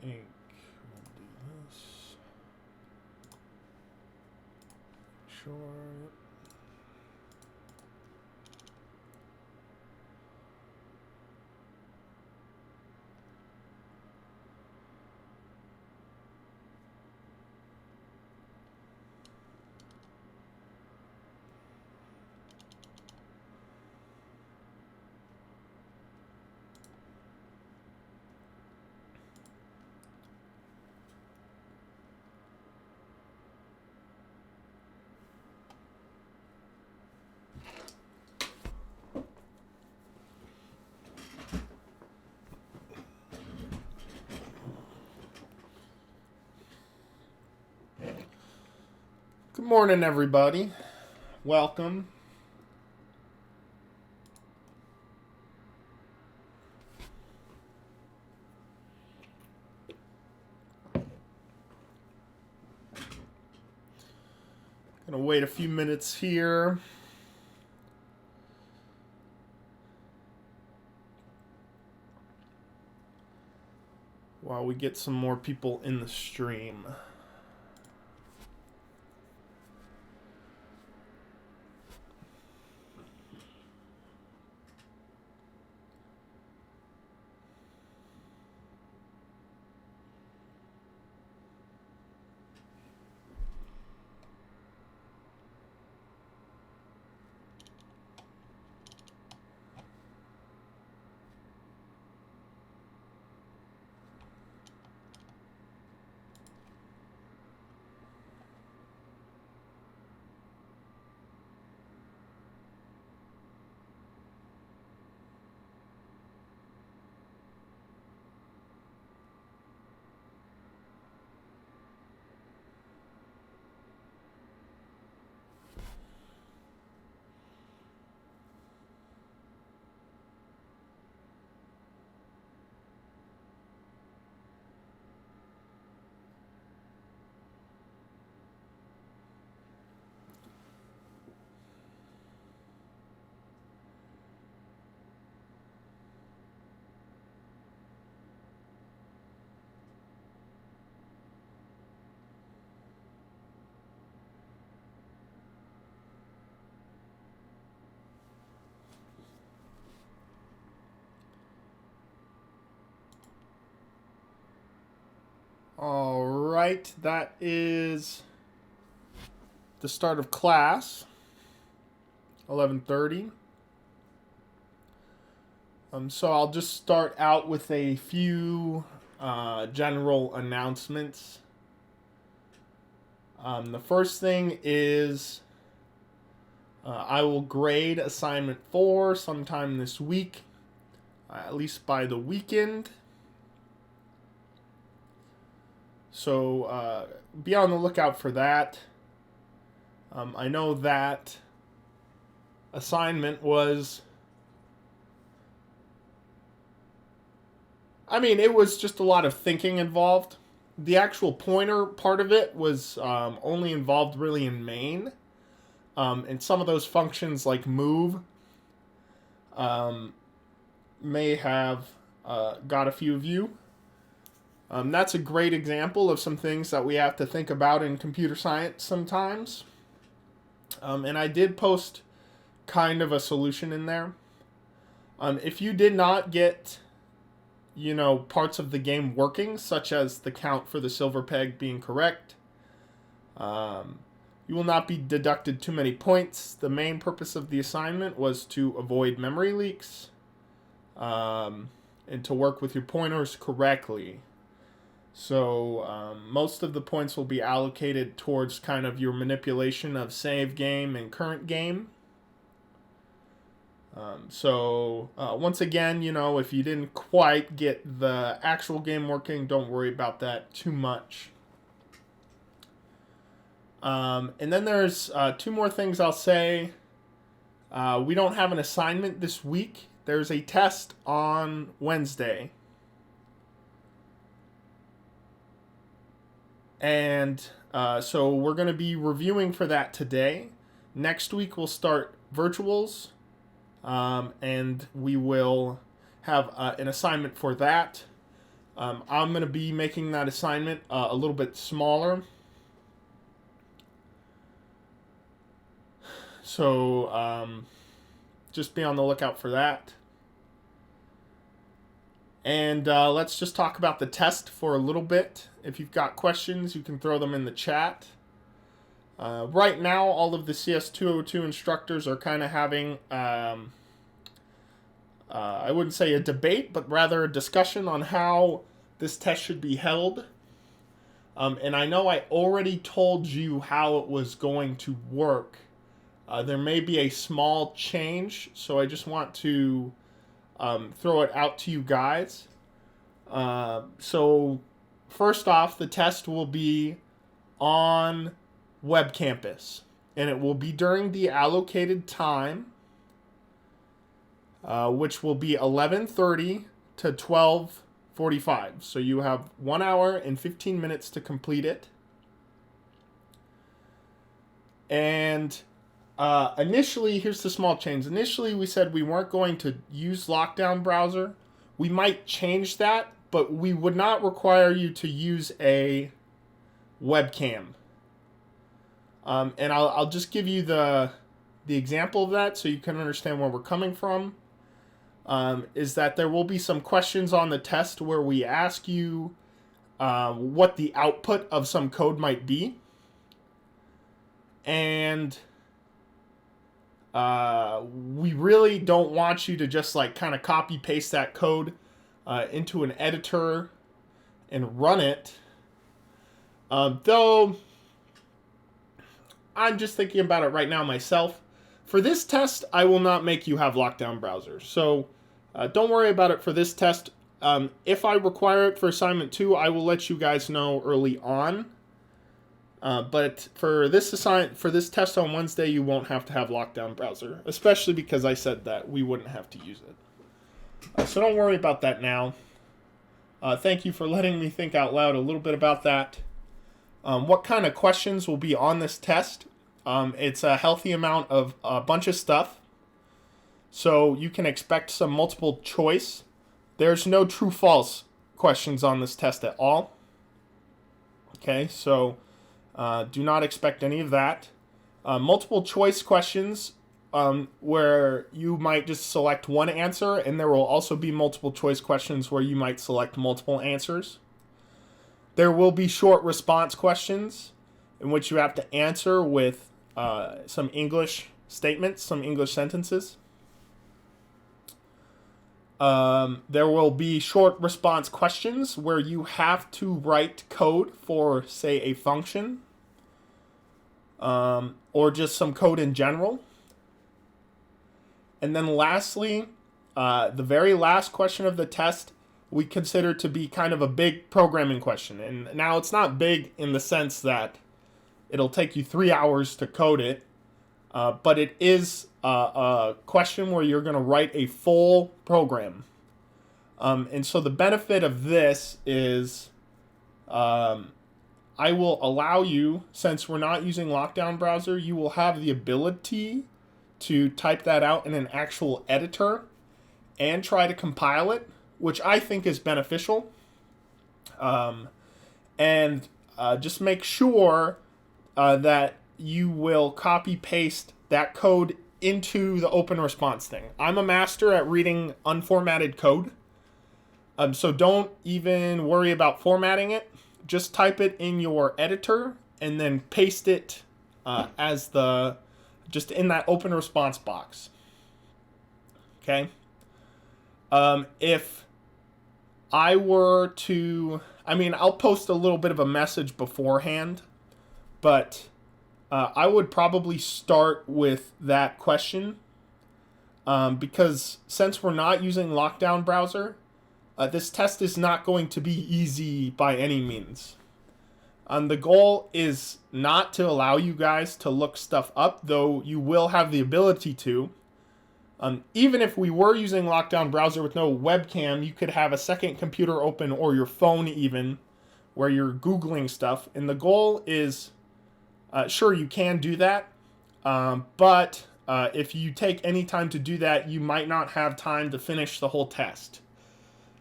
think we'll do this. Sure. Yep. Good morning, everybody. Welcome. Gonna wait a few minutes here. While we get some more people in the stream. All right, that is the start of class. 11:30. So I'll just start out with a few general announcements. The first thing is I will grade assignment 4 sometime this week, at least by the weekend. So be on the lookout for that. I know that assignment was... it was just a lot of thinking involved. The actual pointer part of it was only involved really in main. And some of those functions like move may have got a few of you. That's a great example of some things that we have to think about in computer science sometimes. And I did post kind of a solution in there. If you did not get, parts of the game working, such as the count for the silver peg being correct, you will not be deducted too many points. The main purpose of the assignment was to avoid memory leaks and to work with your pointers correctly. So most of the points will be allocated towards kind of your manipulation of save game and current game. Once again, if you didn't quite get the actual game working, don't worry about that too much. And then there's 2 more things I'll say. We don't have an assignment this week. There's a test on Wednesday. And so we're going to be reviewing for that today. Next week we'll start virtuals, and we will have an assignment for that. I'm going to be making that assignment a little bit smaller. So just be on the lookout for that. And let's just talk about the test for a little bit. If you've got questions, you can throw them in the chat. Right now, all of the CS202 instructors are kind of having, I wouldn't say a debate, but rather a discussion on how this test should be held. And I know I already told you how it was going to work. There may be a small change, so I just want to throw it out to you guys. So first off, the test will be on Web Campus, and it will be during the allocated time, which will be 11:30 to 12:45. So you have 1 hour and 15 minutes to complete it. And initially, here's the small change. Initially, we said we weren't going to use Lockdown Browser. We might change that, but we would not require you to use a webcam. And I'll just give you the example of that so you can understand where we're coming from. Is that there will be some questions on the test where we ask you what the output of some code might be. And we really don't want you to just like kind of copy paste that code into an editor and run it. Though I'm just thinking about it right now myself. For this test, I will not make you have Lockdown Browser. So don't worry about it for this test. If I require it for assignment 2, I will let you guys know early on. But for this test on Wednesday, you won't have to have Lockdown Browser, especially because I said that we wouldn't have to use it. So don't worry about that now. Thank you for letting me think out loud a little bit about that. What kind of questions will be on this test? It's a healthy amount of a bunch of stuff. So you can expect some multiple choice. There's no true-false questions on this test at all. Okay, so do not expect any of that. Multiple choice questions where you might just select one answer, and there will also be multiple choice questions where you might select multiple answers. There will be short response questions in which you have to answer with some English statements, some English sentences. There will be short response questions where you have to write code for, say, a function, or just some code in general. And then lastly, the very last question of the test we consider to be kind of a big programming question. And now it's not big in the sense that it'll take you 3 hours to code it, but it is a question where you're going to write a full program. And so the benefit of this is I will allow you, since we're not using Lockdown Browser, you will have the ability to type that out in an actual editor and try to compile it, which I think is beneficial. And just make sure that you will copy paste that code into the open response thing. I'm a master at reading unformatted code. So don't even worry about formatting it. Just type it in your editor and then paste it just in that open response box. Okay. If I were to, I'll post a little bit of a message beforehand, but I would probably start with that question because since we're not using Lockdown Browser, this test is not going to be easy by any means. The goal is not to allow you guys to look stuff up, though you will have the ability to. Even if we were using Lockdown Browser with no webcam, you could have a second computer open or your phone even, where you're Googling stuff. And the goal is, sure, you can do that, but if you take any time to do that, you might not have time to finish the whole test.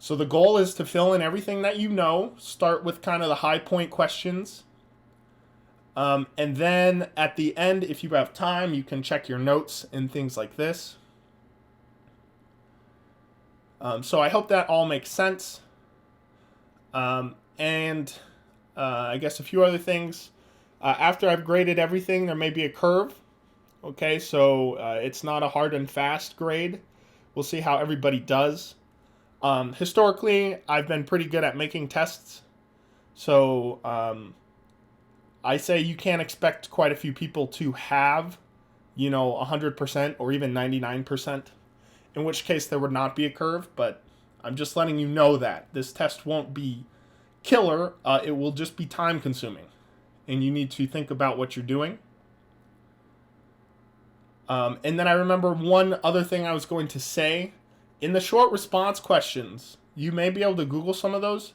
So the goal is to fill in everything that you know, start with kind of the high point questions. And then at the end, if you have time, you can check your notes and things like this. So I hope that all makes sense. And I guess a few other things. After I've graded everything, there may be a curve. Okay, so it's not a hard and fast grade. We'll see how everybody does. Historically, I've been pretty good at making tests. So I say you can't expect quite a few people to have, 100% or even 99%, in which case there would not be a curve, but I'm just letting you know that this test won't be killer. It will just be time consuming, and you need to think about what you're doing. And then I remember one other thing I was going to say. In the short response questions, you may be able to Google some of those.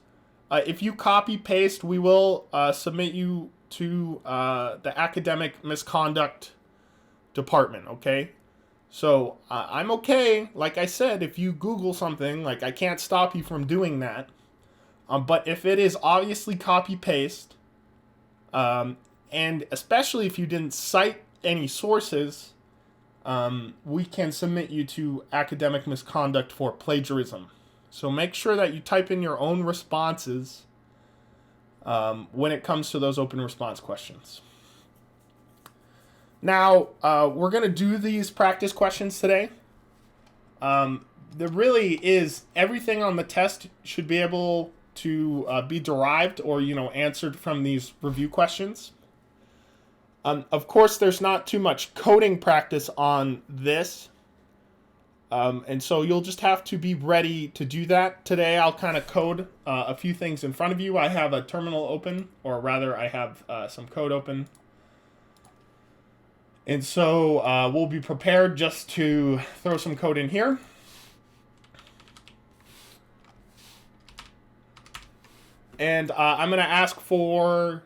If you copy paste, we will submit you to the academic misconduct department, okay? So I'm okay, like I said, if you Google something, like I can't stop you from doing that. But if it is obviously copy paste, and especially if you didn't cite any sources, we can submit you to academic misconduct for plagiarism. So make sure that you type in your own responses when it comes to those open response questions. Now, we're going to do these practice questions today. There really is everything on the test should be able to be derived or, answered from these review questions. Of course, there's not too much coding practice on this. And so you'll just have to be ready to do that. Today, I'll kind of code a few things in front of you. I have a terminal open, or rather, I have some code open. And so we'll be prepared just to throw some code in here. And I'm going to ask for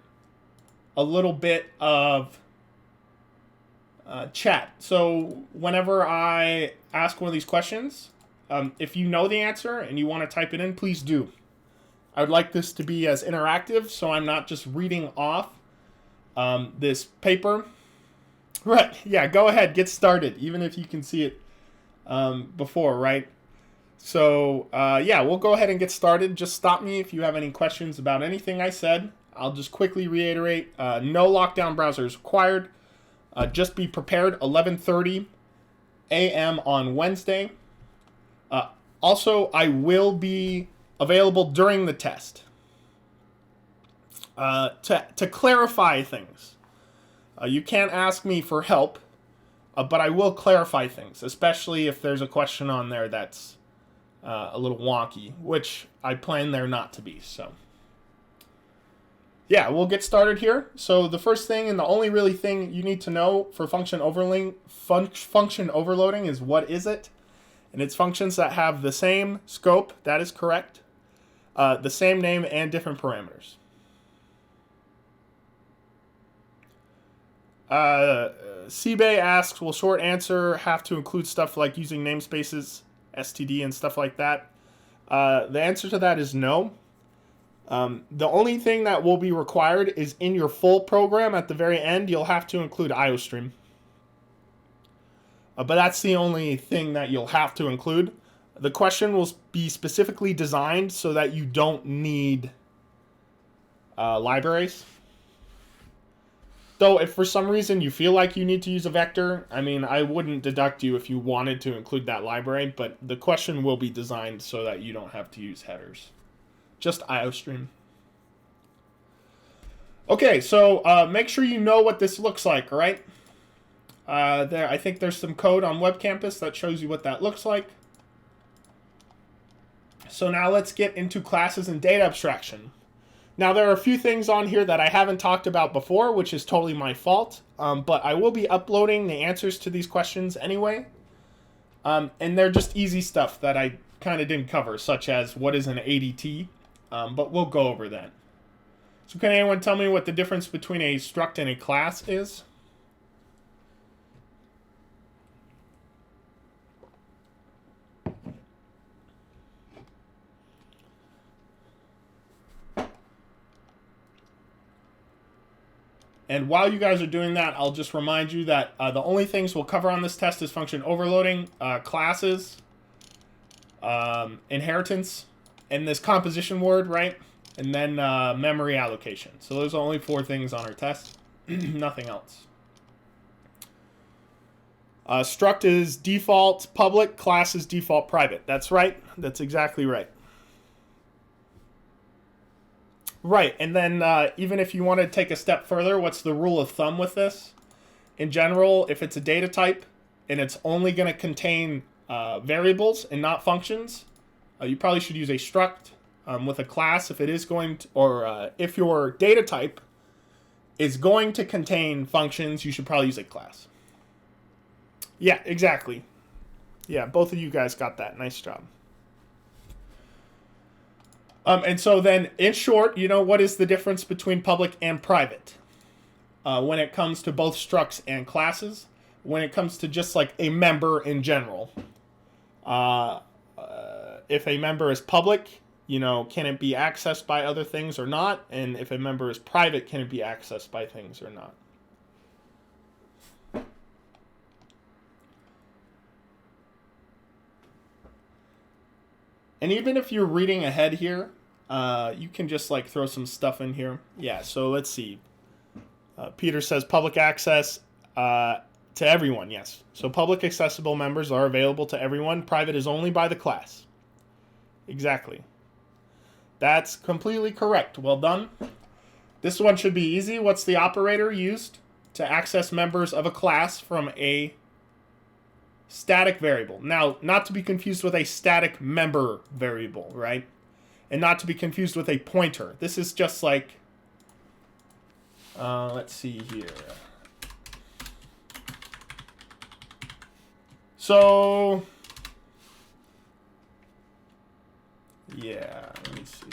a little bit of chat. So whenever I ask one of these questions, if you know the answer and you want to type it in, please do. I would like this to be as interactive, so I'm not just reading off this paper. Right, yeah, go ahead, get started, even if you can see it before, right? So, yeah, we'll go ahead and get started. Just stop me if you have any questions about anything I said. I'll just quickly reiterate, no lockdown browser is required. Just be prepared, 11:30 a.m. on Wednesday. Also, I will be available during the test to clarify things. You can't ask me for help, but I will clarify things, especially if there's a question on there that's a little wonky, which I plan there not to be, so... Yeah, we'll get started here. So the first thing and the only really thing you need to know for function overloading is what is it? And it's functions that have the same scope, that is correct, the same name and different parameters. Seabay asks, will short answer have to include stuff like using namespaces, STD, and stuff like that? The answer to that is no. The only thing that will be required is in your full program at the very end, you'll have to include IOStream. But that's the only thing that you'll have to include. The question will be specifically designed so that you don't need libraries. Though if for some reason you feel like you need to use a vector, I mean, I wouldn't deduct you if you wanted to include that library, but the question will be designed so that you don't have to use headers. Just IOStream. Okay, so make sure you know what this looks like, all right? I think there's some code on Web Campus that shows you what that looks like. So now let's get into classes and data abstraction. Now there are a few things on here that I haven't talked about before, which is totally my fault, but I will be uploading the answers to these questions anyway. And they're just easy stuff that I kind of didn't cover, such as what is an ADT. But we'll go over that. So can anyone tell me what the difference between a struct and a class is? And while you guys are doing that, I'll just remind you that the only things we'll cover on this test is function overloading, classes, inheritance, and this composition word, right? And then memory allocation. So those are only 4 things on our test. Nothing else. Struct is default public, class is default private. That's right. That's exactly right. Right, and then even if you want to take a step further, what's the rule of thumb with this? In general, if it's a data type and it's only going to contain variables and not functions, you probably should use a struct with a class if it is going to, or if your data type is going to contain functions, you should probably use a class. Yeah, exactly. Yeah, both of you guys got that. Nice job. And so then, in short, you know, what is the difference between public and private when it comes to both structs and classes? When it comes to just like a member in general, if a member is public, you know, can it be accessed by other things or not? And if a member is private, can it be accessed by things or not? And even if you're reading ahead here, you can just like throw some stuff in here. Yeah, so let's see. Peter says public access to everyone, yes. So public accessible members are available to everyone. Private is only by the class. Exactly. That's completely correct. Well done. This one should be easy. What's the operator used to access members of a class from a static variable? Now, not to be confused with a static member variable, right? And not to be confused with a pointer. This is just like, let's see here. So, yeah, let me see.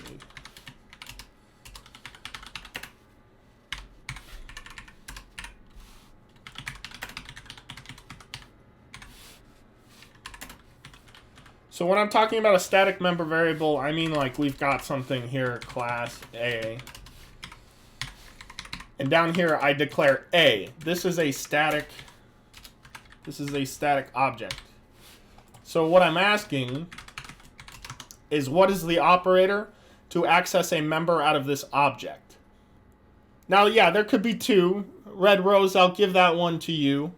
So when I'm talking about a static member variable, I mean like we've got something here, class A. And down here I declare A. This is a static object. So what I'm asking is what is the operator to access a member out of this object? Now, yeah, there could be 2. Red Rose, I'll give that one to you.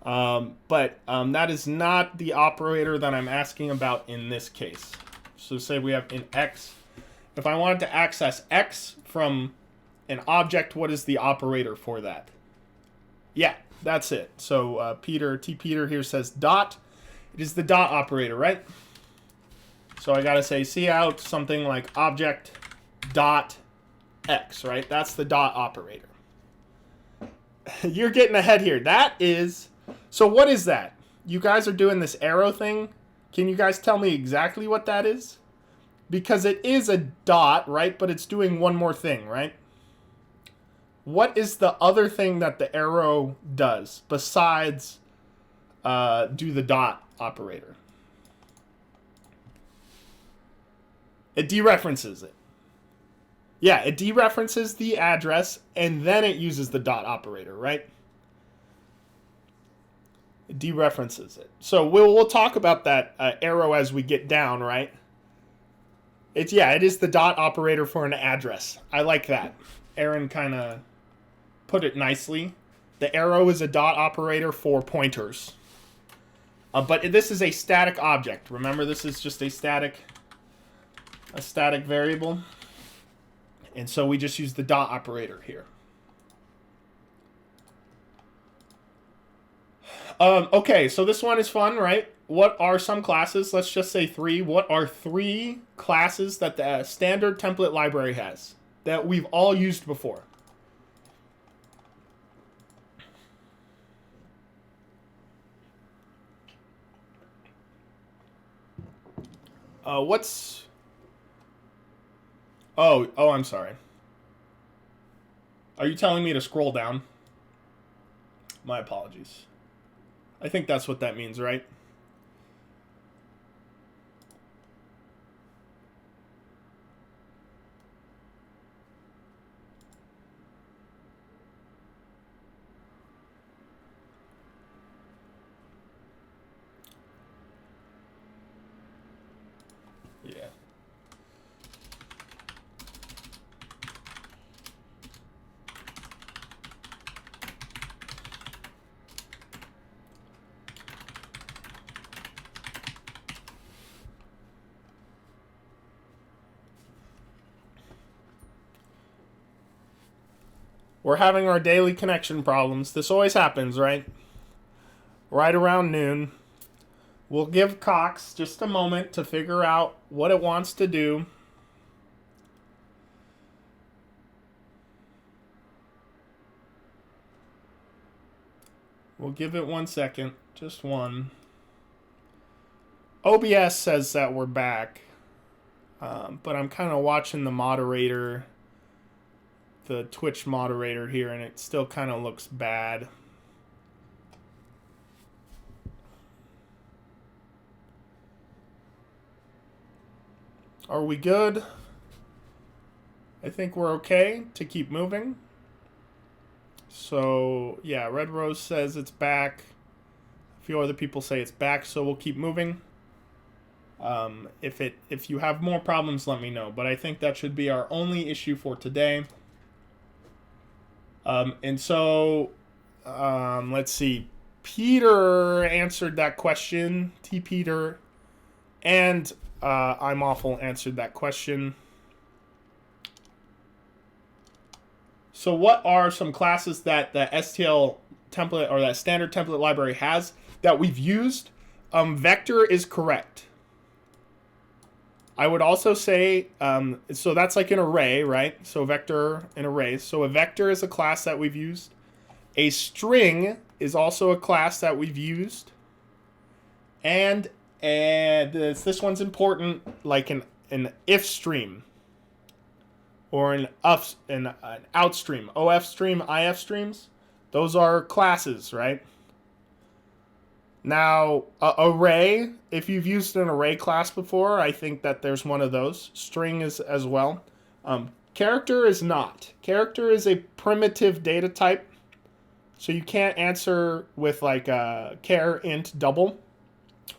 But that is not the operator that I'm asking about in this case. So say we have in X. If I wanted to access X from an object, what is the operator for that? Yeah, that's it. So Peter here says dot. It is the dot operator, right? So I gotta say cout something like object dot X, right? That's the dot operator. You're getting ahead here. That is... So what is that? You guys are doing this arrow thing. Can you guys tell me exactly what that is? Because it is a dot, right? But it's doing one more thing, right? What is the other thing that the arrow does besides do the dot operator? It dereferences it. Yeah, it dereferences the address and then it uses the dot operator, right? It dereferences it. So we'll talk about that arrow as we get down, right? It is the dot operator for an address. I like that. Aaron kind of put it nicely. The arrow is a dot operator for pointers. But this is a static object. Remember, this is just a static variable. And so we just use the dot operator here. Okay, so this one is fun, right? What are some classes? Let's just say 3. What are 3 classes that the standard template library has that we've all used before? Oh, I'm sorry. Are you telling me to scroll down? My apologies. I think that's what that means, right? We're having our daily connection problems. This always happens, right? Right around noon. We'll give Cox just a moment to figure out what it wants to do. We'll give it 1 second. Just one. OBS says that we're back. But I'm kind of watching the moderator, the Twitch moderator here, and it still kind of looks bad. Are we good? I think we're okay to keep moving. So, yeah, Red Rose says it's back. A few other people say it's back, so we'll keep moving. If you have more problems, let me know. But I think that should be our only issue for today. And so, let's see. Peter answered that question. T. Peter. And I'm Awful answered that question. So what are some classes that the STL template or that standard template library has that we've used? Vector is correct. I would also say, so that's like an array, right? So vector, an array. So a vector is a class that we've used. A string is also a class that we've used. And this one's important, like an if stream. Or an out stream. OF stream, IF streams. Those are classes, right? Now, array, if you've used an array class before, I think that there's one of those. String is as well. Character is not. Character is a primitive data type. So you can't answer with like char int double.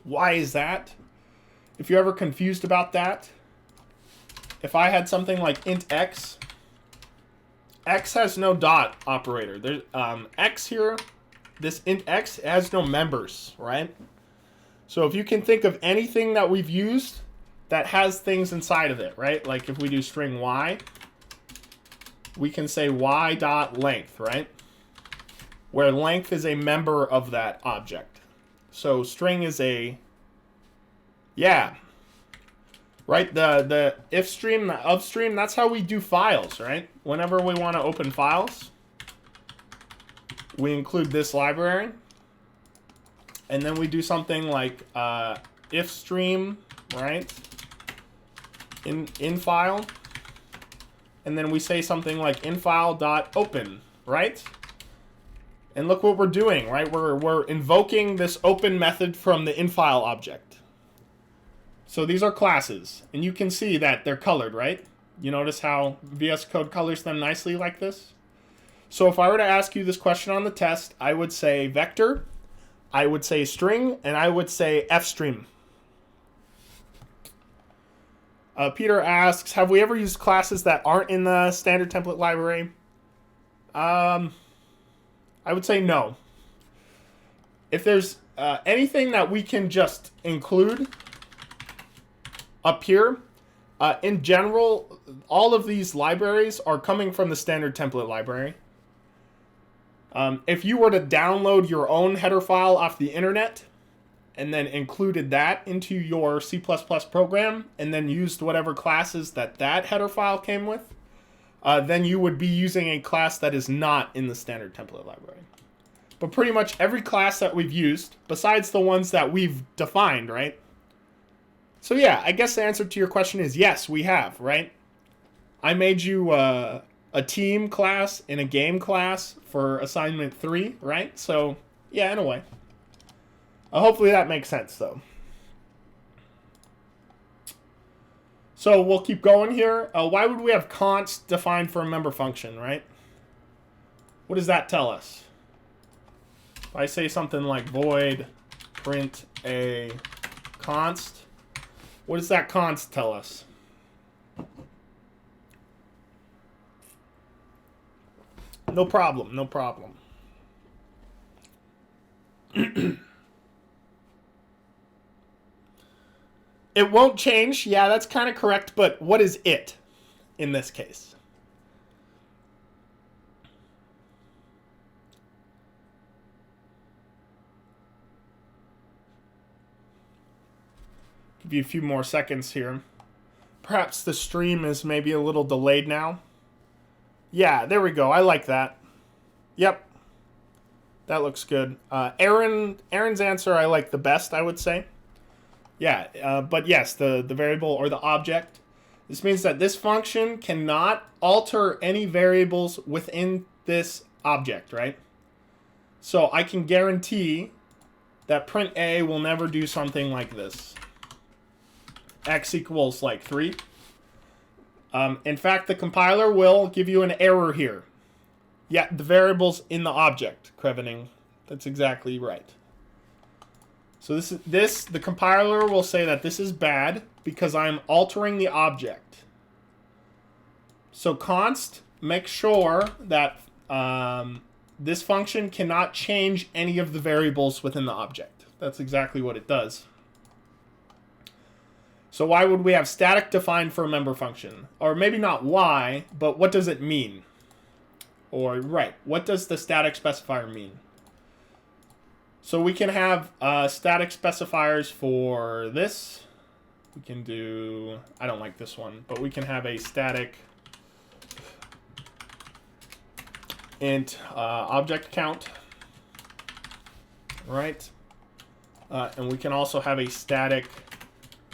Why is that? If you're ever confused about that, if I had something like int x, x has no dot operator. There's x here. This int x has no members, right? So if you can think of anything that we've used that has things inside of it, right? Like if we do string y, we can say y dot length, right? Where length is a member of that object. So string is a, yeah, right? The if stream, the of stream, that's how we do files, right? Whenever we want to open files, we include this library, and then we do something like if stream, right? In file, and then we say something like infile.open, right? And look what we're doing, right? We're invoking this open method from the infile object. So these are classes, and you can see that they're colored, right? You notice how VS Code colors them nicely like this? So if I were to ask you this question on the test, I would say vector, I would say string, and I would say fstream. Peter asks, have we ever used classes that aren't in the standard template library? I would say no. If there's anything that we can just include up here, in general, all of these libraries are coming from the standard template library. If you were to download your own header file off the internet and then included that into your C++ program and then used whatever classes that header file came with, then you would be using a class that is not in the standard template library. But pretty much every class that we've used, besides the ones that we've defined, right? So yeah, I guess the answer to your question is yes, we have, right? I made you a team class and a game class for assignment 3, right? So yeah, in a way. Hopefully that makes sense, though. So we'll keep going here. Why would we have const defined for a member function, right? What does that tell us? If I say something like void print a const, what does that const tell us? No problem, no problem. It won't change. Yeah, that's kind of correct, but what is it in this case? Give you a few more seconds here. Perhaps the stream is maybe a little delayed now. Yeah, there we go. I like that. Yep. That looks good. Aaron's answer I like the best, I would say. Yeah, but yes, the variable or the object. This means that this function cannot alter any variables within this object, right? So I can guarantee that print A will never do something like this. X equals like 3. In fact, the compiler will give you an error here. Yeah, the variable's in the object, Crevening. That's exactly right. So the compiler will say that this is bad because I'm altering the object. So const, make sure that this function cannot change any of the variables within the object. That's exactly what it does. So why would we have static defined for a member function? Or maybe not why, but what does it mean? Or, right, what does the static specifier mean? So we can have static specifiers for this. We can do, I don't like this one, but we can have a static int object count, right? And we can also have a static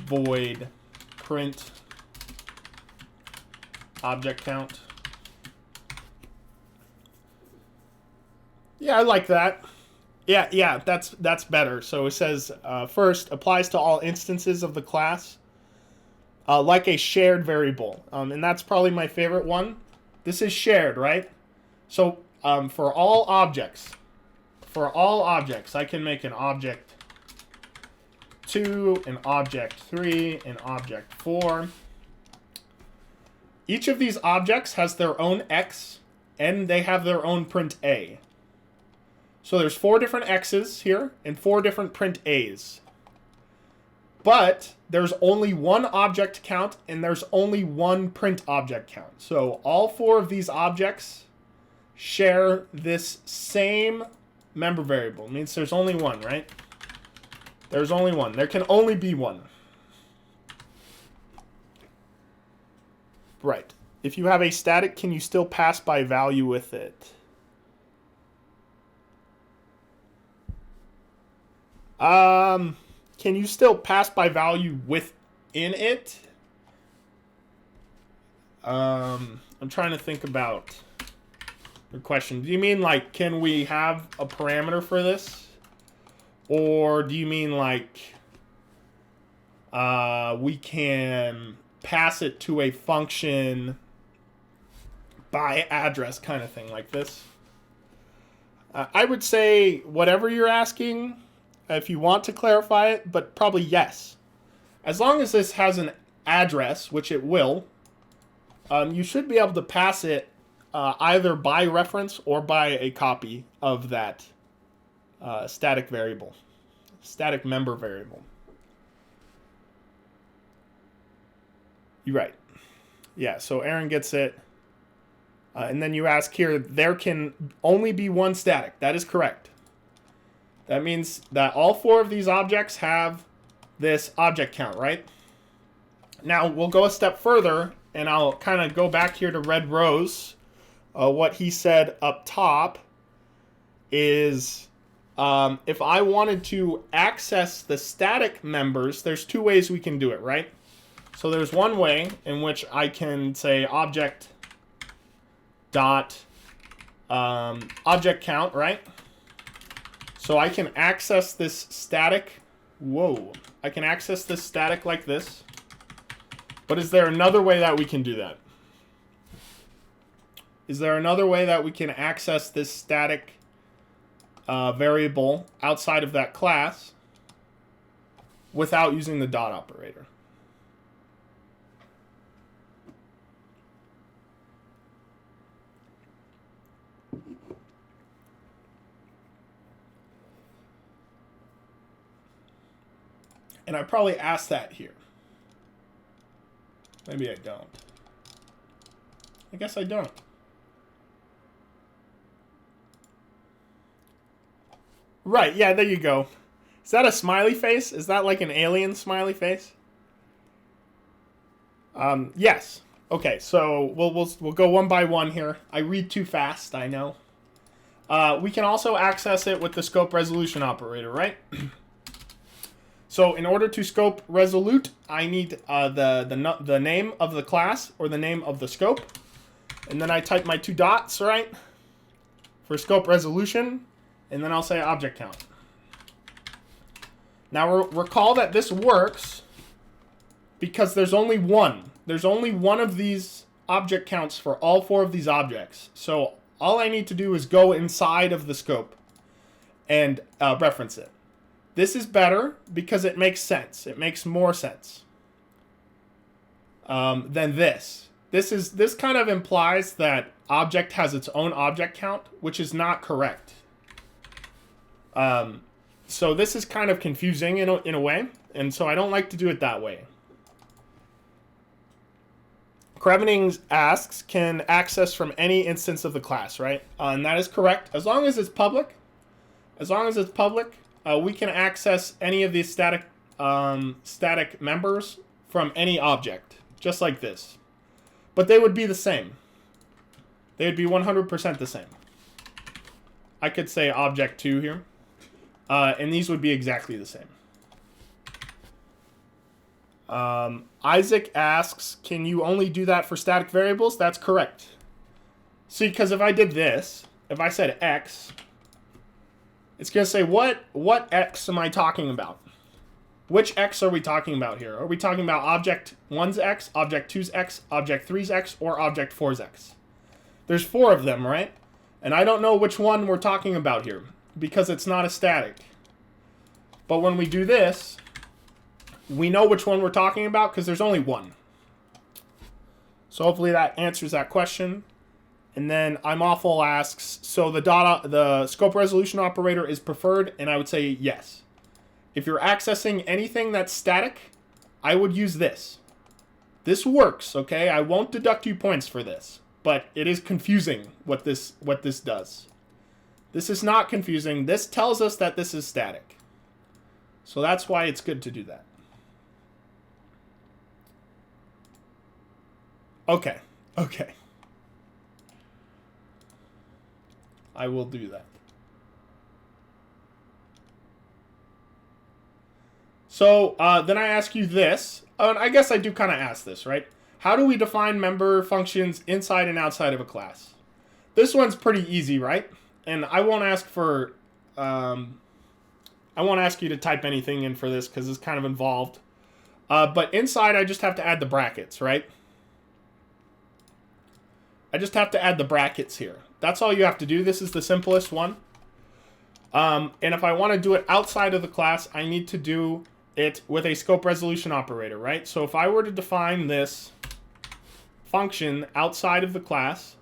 void print object count. Yeah, I like that. Yeah, that's better. So it says, first, applies to all instances of the class, like a shared variable. And that's probably my favorite one. This is shared, right? So for all objects, I can make an object 2, an object 3, an object 4. Each of these objects has their own X, and they have their own print A. So there's 4 different X's here and 4 different print A's. But there's only one object count and there's only one print object count. So all 4 of these objects share this same member variable. It means there's only one, right? There's only one. There can only be one. Right. If you have a static, can you still pass by value with it? Can you still pass by value within it? I'm trying to think about your question. Do you mean like, can we have a parameter for this? Or do you mean like, we can pass it to a function by address kind of thing like this? I would say whatever you're asking, if you want to clarify it, but probably yes. As long as this has an address, which it will, you should be able to pass it either by reference or by a copy of that static variable, static member variable. You're right. Yeah, so Aaron gets it. And then you ask here, there can only be one static. That is correct. That means that all 4 of these objects have this object count, right? Now, we'll go a step further, and I'll kind of go back here to Red Rose. What he said up top is, if I wanted to access the static members, there's 2 ways we can do it, right? So there's one way in which I can say object dot object count, right? So I can access this static. Whoa. I can access this static like this. But is there another way that we can do that? Is there another way that we can access this static variable outside of that class without using the dot operator? And I probably asked that here. Maybe I don't. I guess I don't. Right, yeah, there you go. Is that a smiley face? Is that like an alien smiley face? Yes. Okay, so we'll go one by one here. I read too fast, I know. We can also access it with the scope resolution operator, right? So in order to scope resolute, I need the name of the class or the name of the scope, and then I type my 2 dots, right, for scope resolution, and then I'll say object count. Now recall that this works because there's only one. There's only one of these object counts for all 4 of these objects. So all I need to do is go inside of the scope and reference it. This is better because it makes sense. It makes more sense than this. This kind of implies that object has its own object count, which is not correct. So this is kind of confusing in a way, and so I don't like to do it that way. Krevenings asks, can access from any instance of the class, right? And that is correct. As long as it's public, we can access any of these static members from any object, just like this. But they would be the same. They would be 100% the same. I could say object 2 here. And these would be exactly the same. Isaac asks, can you only do that for static variables? That's correct. See, because if I did this, if I said x, it's going to say, what x am I talking about? Which x are we talking about here? Are we talking about object 1's x, object 2's x, object 3's x, or object 4's x? There's 4 of them, right? And I don't know which one we're talking about here, because it's not a static. But when we do this, we know which one we're talking about because there's only one. So hopefully that answers that question. And then I'm awful asks, so the scope resolution operator is preferred, and I would say yes. If you're accessing anything that's static, I would use this. This works, okay? I won't deduct you points for this, but it is confusing what this does. This is not confusing. This tells us that this is static. So that's why it's good to do that. Okay. I will do that. So then I ask you this. And I guess I do kind of ask this, right? How do we define member functions inside and outside of a class? This one's pretty easy, right? And I won't ask for, I won't ask you to type anything in for this because it's kind of involved. But inside, I just have to add the brackets, right? I just have to add the brackets here. That's all you have to do. This is the simplest one. And if I want to do it outside of the class, I need to do it with a scope resolution operator, right? So if I were to define this function outside of the class,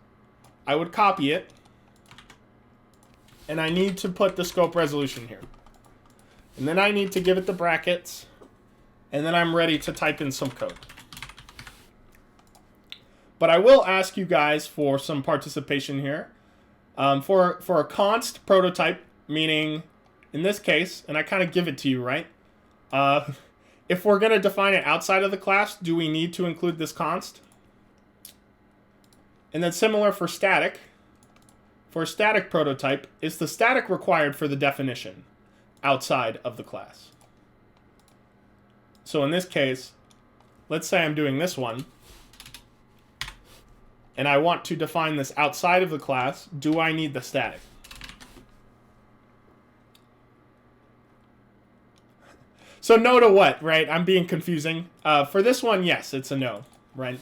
I would copy it. And I need to put the scope resolution here. And then I need to give it the brackets. And then I'm ready to type in some code. But I will ask you guys for some participation here. For a const prototype, meaning in this case, and I kind of give it to you, right? If we're going to define it outside of the class, do we need to include this const? And then similar for static. For a static prototype, is the static required for the definition outside of the class? So in this case, let's say I'm doing this one, and I want to define this outside of the class. Do I need the static? So no to what, right? I'm being confusing. For this one, yes, it's a no, right?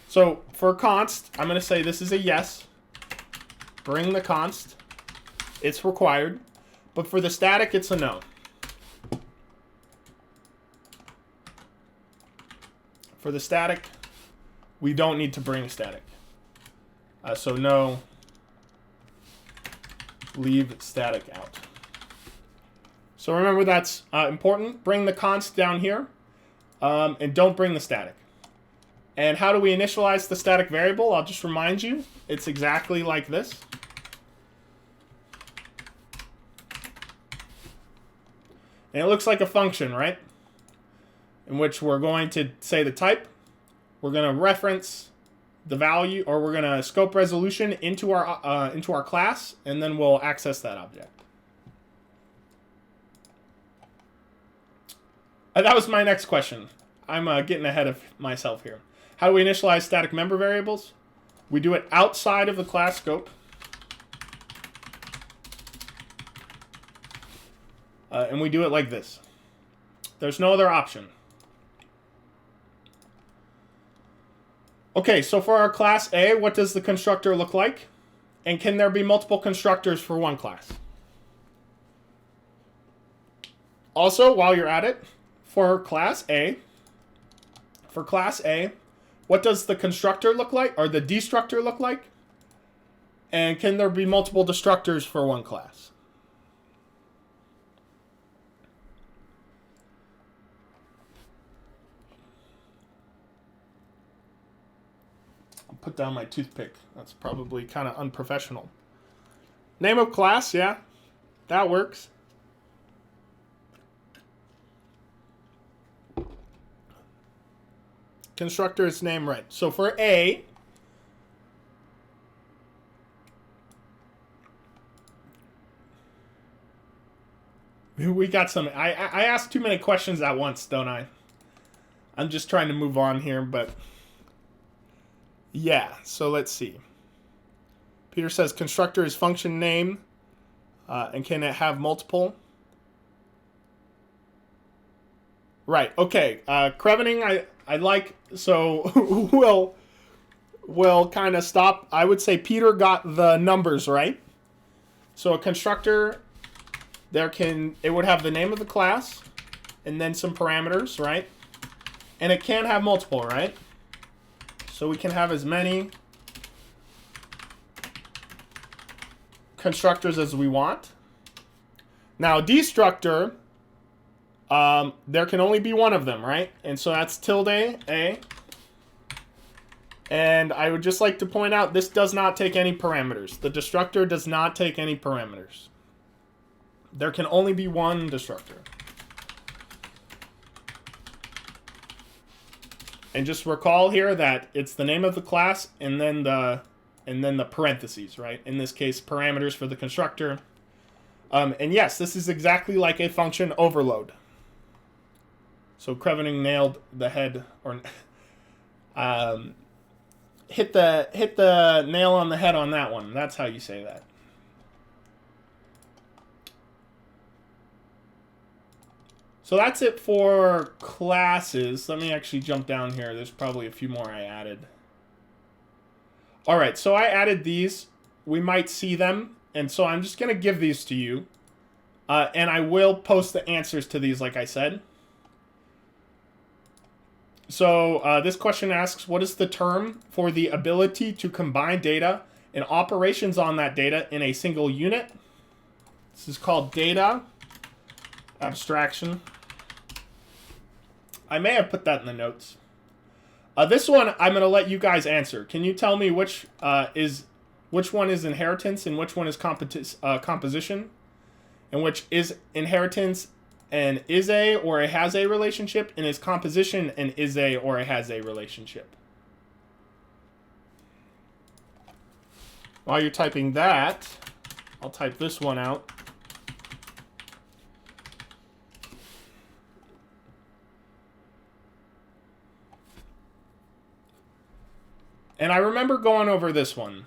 So for const, I'm going to say this is a yes. Bring the const. It's required. But for the static, it's a no. For the static, we don't need to bring static. So no, leave static out. So remember that's important. Bring the const down here, and don't bring the static. And how do we initialize the static variable? I'll just remind you. It's exactly like this. And it looks like a function, right? In which we're going to say the type. We're going to reference the value, or we're going to scope resolution into our class, and then we'll access that object. That was my next question. I'm getting ahead of myself here. How do we initialize static member variables? We do it outside of the class scope. And we do it like this. There's no other option. Okay, so for our class A, what does the constructor look like? And can there be multiple constructors for one class? Also, while you're at it, for class A, what does the constructor look like, or the destructor look like? And can there be multiple destructors for one class? I'll put down my toothpick. That's probably kind of unprofessional. Name of class, yeah, that works. Constructor is named right. So for A, we got some. I asked too many questions at once, don't I? I'm just trying to move on here, but yeah. So let's see. Peter says constructor is function name, and can it have multiple? Right. Okay. Crevening, I like, so we'll kind of stop. I would say Peter got the numbers right. So a constructor, it would have the name of the class and then some parameters, right? And it can have multiple, right? So we can have as many constructors as we want. Now, destructor, there can only be one of them, right? And so that's tilde A. And I would just like to point out, this does not take any parameters. The destructor does not take any parameters. There can only be one destructor. And just recall here that it's the name of the class and then the parentheses, right? In this case, parameters for the constructor. And yes, this is exactly like a function overload. So Crevening nailed the head, or hit the nail on the head on that one. That's how you say that. So that's it for classes. Let me actually jump down here. There's probably a few more I added. All right, so I added these. We might see them, and so I'm just going to give these to you. And I will post the answers to these, like I said. So this question asks, what is the term for the ability to combine data and operations on that data in a single unit? This is called data abstraction. I may have put that in the notes. This one I'm going to let you guys answer. Can you tell me which one is inheritance and which one is composition, and which is inheritance and is a or a has a relationship, and is composition and is a or a has a relationship? While you're typing that, I'll type this one out. And I remember going over this one.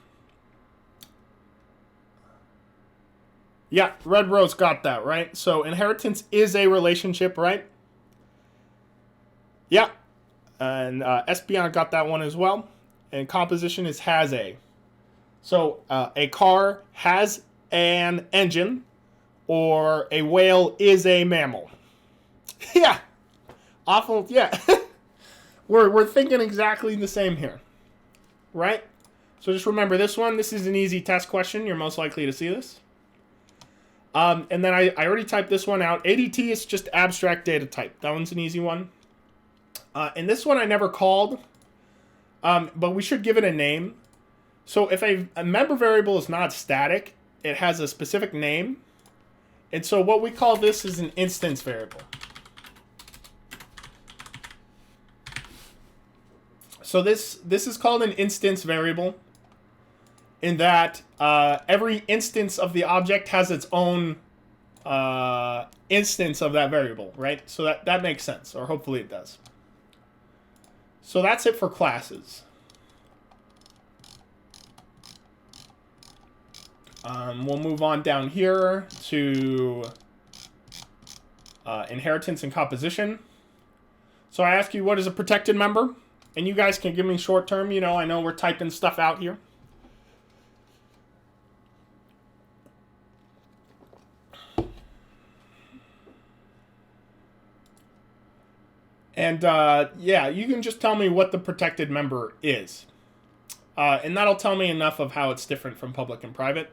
Yeah, Red Rose got that, right? So inheritance is a relationship, right? Yeah. And Espion got that one as well. And composition is has a. So a car has an engine, or a whale is a mammal. Yeah. Awful, yeah. We're thinking exactly the same here. Right? So just remember this one. This is an easy test question. You're most likely to see this. And then I already typed this one out. ADT is just abstract data type. That one's an easy one. And this one I never called, but we should give it a name. So if a member variable is not static, it has a specific name. And so what we call this is an instance variable. So this is called an instance variable, in that every instance of the object has its own instance of that variable, right? So that makes sense, or hopefully it does. So that's it for classes. We'll move on down here to inheritance and composition. So I ask you, what is a protected member? And you guys can give me short term. You know, I know we're typing stuff out here. And yeah, you can just tell me what the protected member is. And that'll tell me enough of how it's different from public and private,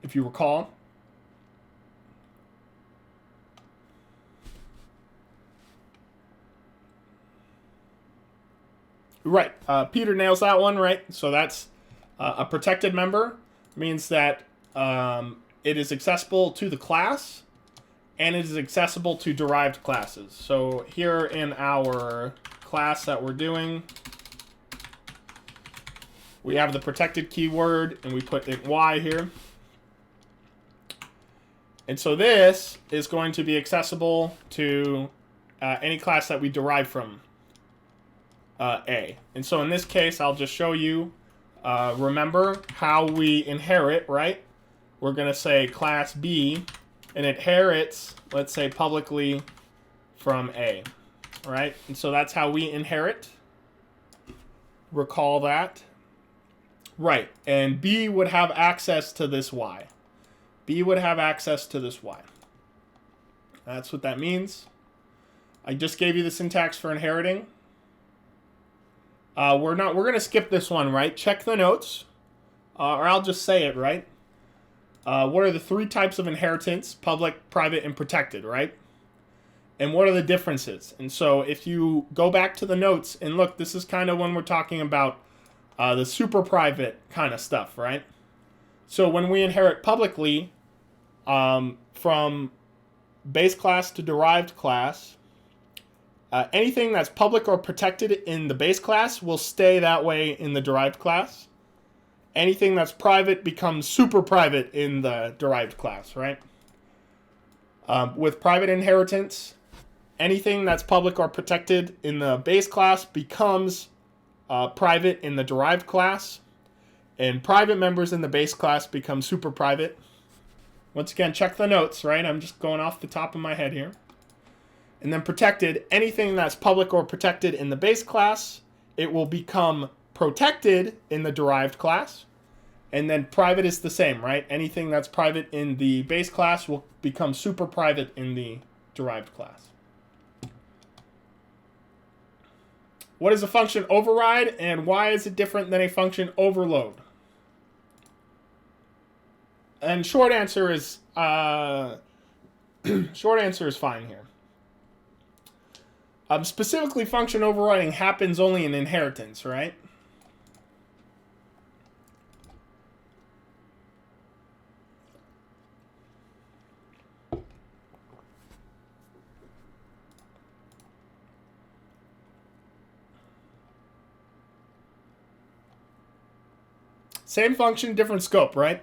if you recall. Right. Peter nails that one, right? So that's a protected member. Means that it is accessible to the class, and it is accessible to derived classes. So here in our class that we're doing, we have the protected keyword, and we put int y here. And so this is going to be accessible to any class that we derive from A. And so in this case, I'll just show you, remember how we inherit, right? We're going to say class B, and it inherits, let's say, publicly from A, right? And so that's how we inherit. Recall that. Right, and B would have access to this Y. B would have access to this Y. That's what that means. I just gave you the syntax for inheriting. We're going to skip this one, right? Check the notes, or I'll just say it, right? What are the three types of inheritance? Public, private, and protected, right? And what are the differences? And so if you go back to the notes and look, this is kind of when we're talking about the super private kind of stuff, right? So when we inherit publicly, from base class to derived class, anything that's public or protected in the base class will stay that way in the derived class. Anything that's private becomes super private in the derived class, right? With private inheritance, anything that's public or protected in the base class becomes private in the derived class. And private members in the base class become super private. Once again, check the notes, right? I'm just going off the top of my head here. And then protected, anything that's public or protected in the base class, it will become protected in the derived class. And then private is the same, right? Anything that's private in the base class will become super private in the derived class. What is a function override, and why is it different than a function overload? And short answer is fine here. Specifically, function overriding happens only in inheritance, right? Same function, different scope, right?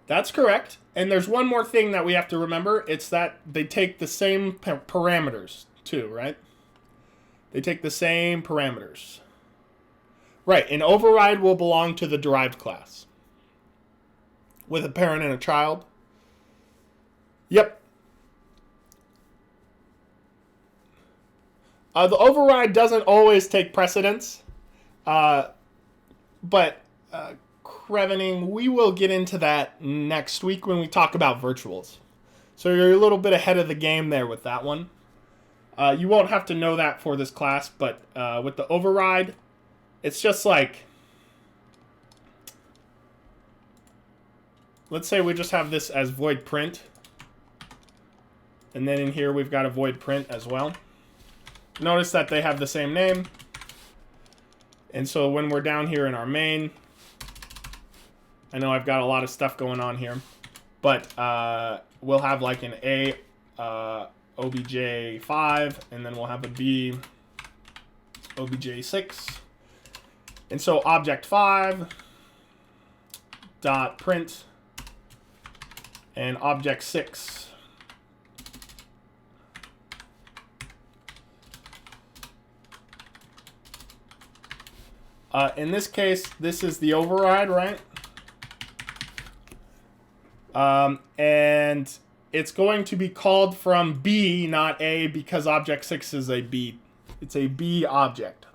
That's correct. And there's one more thing that we have to remember. It's that they take the same parameters too, right? They take the same parameters. Right, an override will belong to the derived class. With a parent and a child. Yep. The override doesn't always take precedence. But Crevening, we will get into that next week when we talk about virtuals. So you're a little bit ahead of the game there with that one. You won't have to know that for this class, but with the override, it's just like, let's say we just have this as void print. And then in here we've got a void print as well. Notice that they have the same name. And so when we're down here in our main, I know I've got a lot of stuff going on here, but we'll have like an A obj5, and then we'll have a B obj6. And so object 5 dot print and object 6. In this case, this is the override, right? And it's going to be called from B, not A, because object 6 is a B. It's a B object.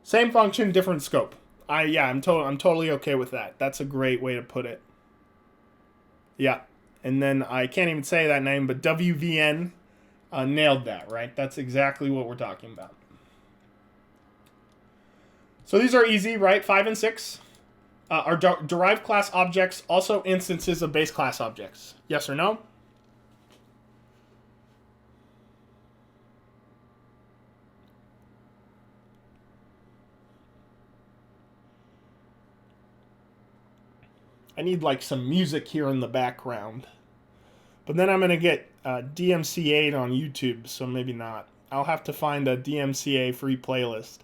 Same function, different scope. I'm totally okay with that. That's a great way to put it. Yeah. And then I can't even say that name, but WVN nailed that, right? That's exactly what we're talking about. So these are easy, right? 5 and 6. Are derived class objects also instances of base class objects? Yes or no? I need like some music here in the background. But then I'm going to get DMCA'd on YouTube, so maybe not. I'll have to find a DMCA free playlist.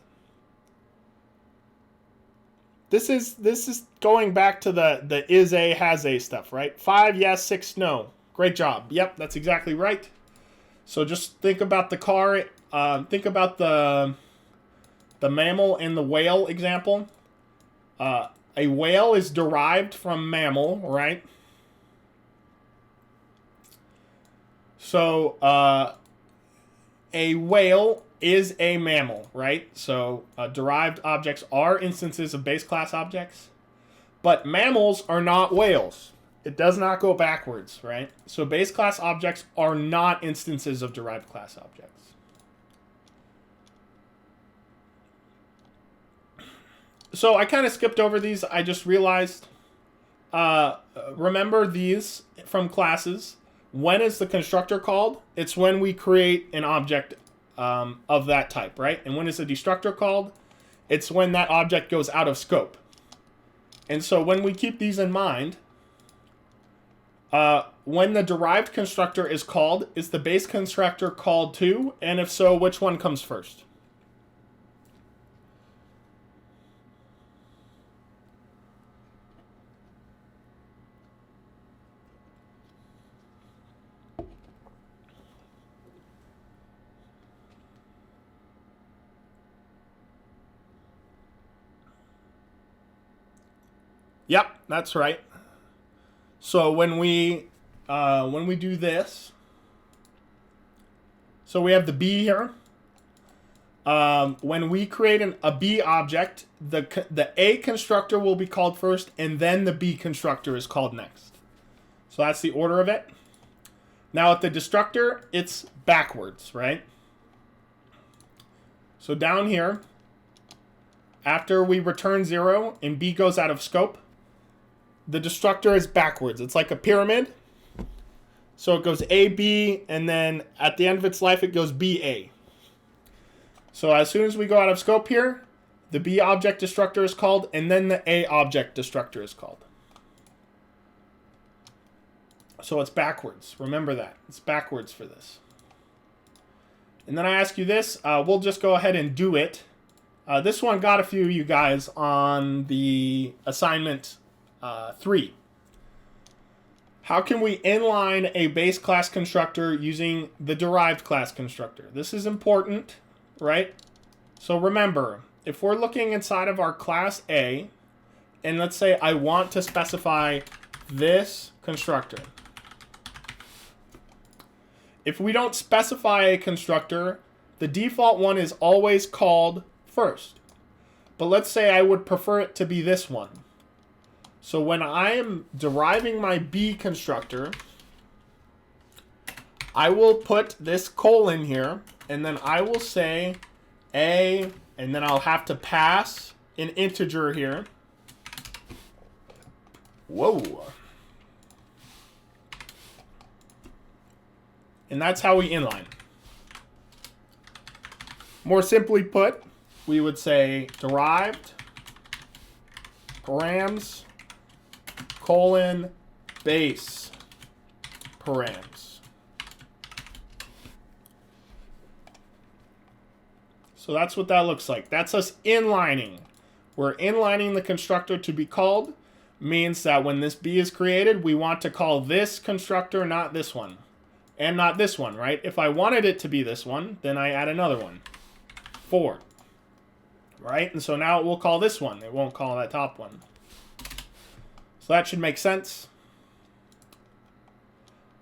This is going back to the is a, has a stuff, right? 5, yes, 6, no. Great job. Yep, that's exactly right. So just think about the car. Think about the mammal and the whale example. A whale is derived from mammal, right? So a whale is a mammal, right? So derived objects are instances of base class objects, but mammals are not whales. It does not go backwards, right? So base class objects are not instances of derived class objects. So I kind of skipped over these. I just realized, remember these from classes. When is the constructor called? It's when we create an object of that type, right? And when is the destructor called? It's when that object goes out of scope. And so when we keep these in mind, when the derived constructor is called, is the base constructor called too? And if so, which one comes first? Yep, that's right. So when we do this, so we have the B here. When we create a B object, the A constructor will be called first, and then the B constructor is called next. So that's the order of it. Now at the destructor, it's backwards, right? So down here, after we return 0 and B goes out of scope, the destructor is backwards. It's like a pyramid. So it goes A, B, and then at the end of its life, it goes B, A. So as soon as we go out of scope here, the B object destructor is called, and then the A object destructor is called. So it's backwards. Remember that. It's backwards for this. And then I ask you this. We'll just go ahead and do it. This one got a few of you guys on the assignment 3. How can we inline a base class constructor using the derived class constructor? This is important, right? So remember, if we're looking inside of our class A, and let's say I want to specify this constructor. If we don't specify a constructor, the default one is always called first. But let's say I would prefer it to be this one. So when I am deriving my B constructor, I will put this colon here, and then I will say A, and then I'll have to pass an integer here. Whoa. And that's how we inline. More simply put, we would say derived params colon base params. So that's what that looks like. That's us inlining. We're inlining the constructor to be called. Means that when this B is created, we want to call this constructor, not this one. And not this one, right? If I wanted it to be this one, then I add another one. 4. Right? And so now it will call this one. It won't call that top one. So that should make sense.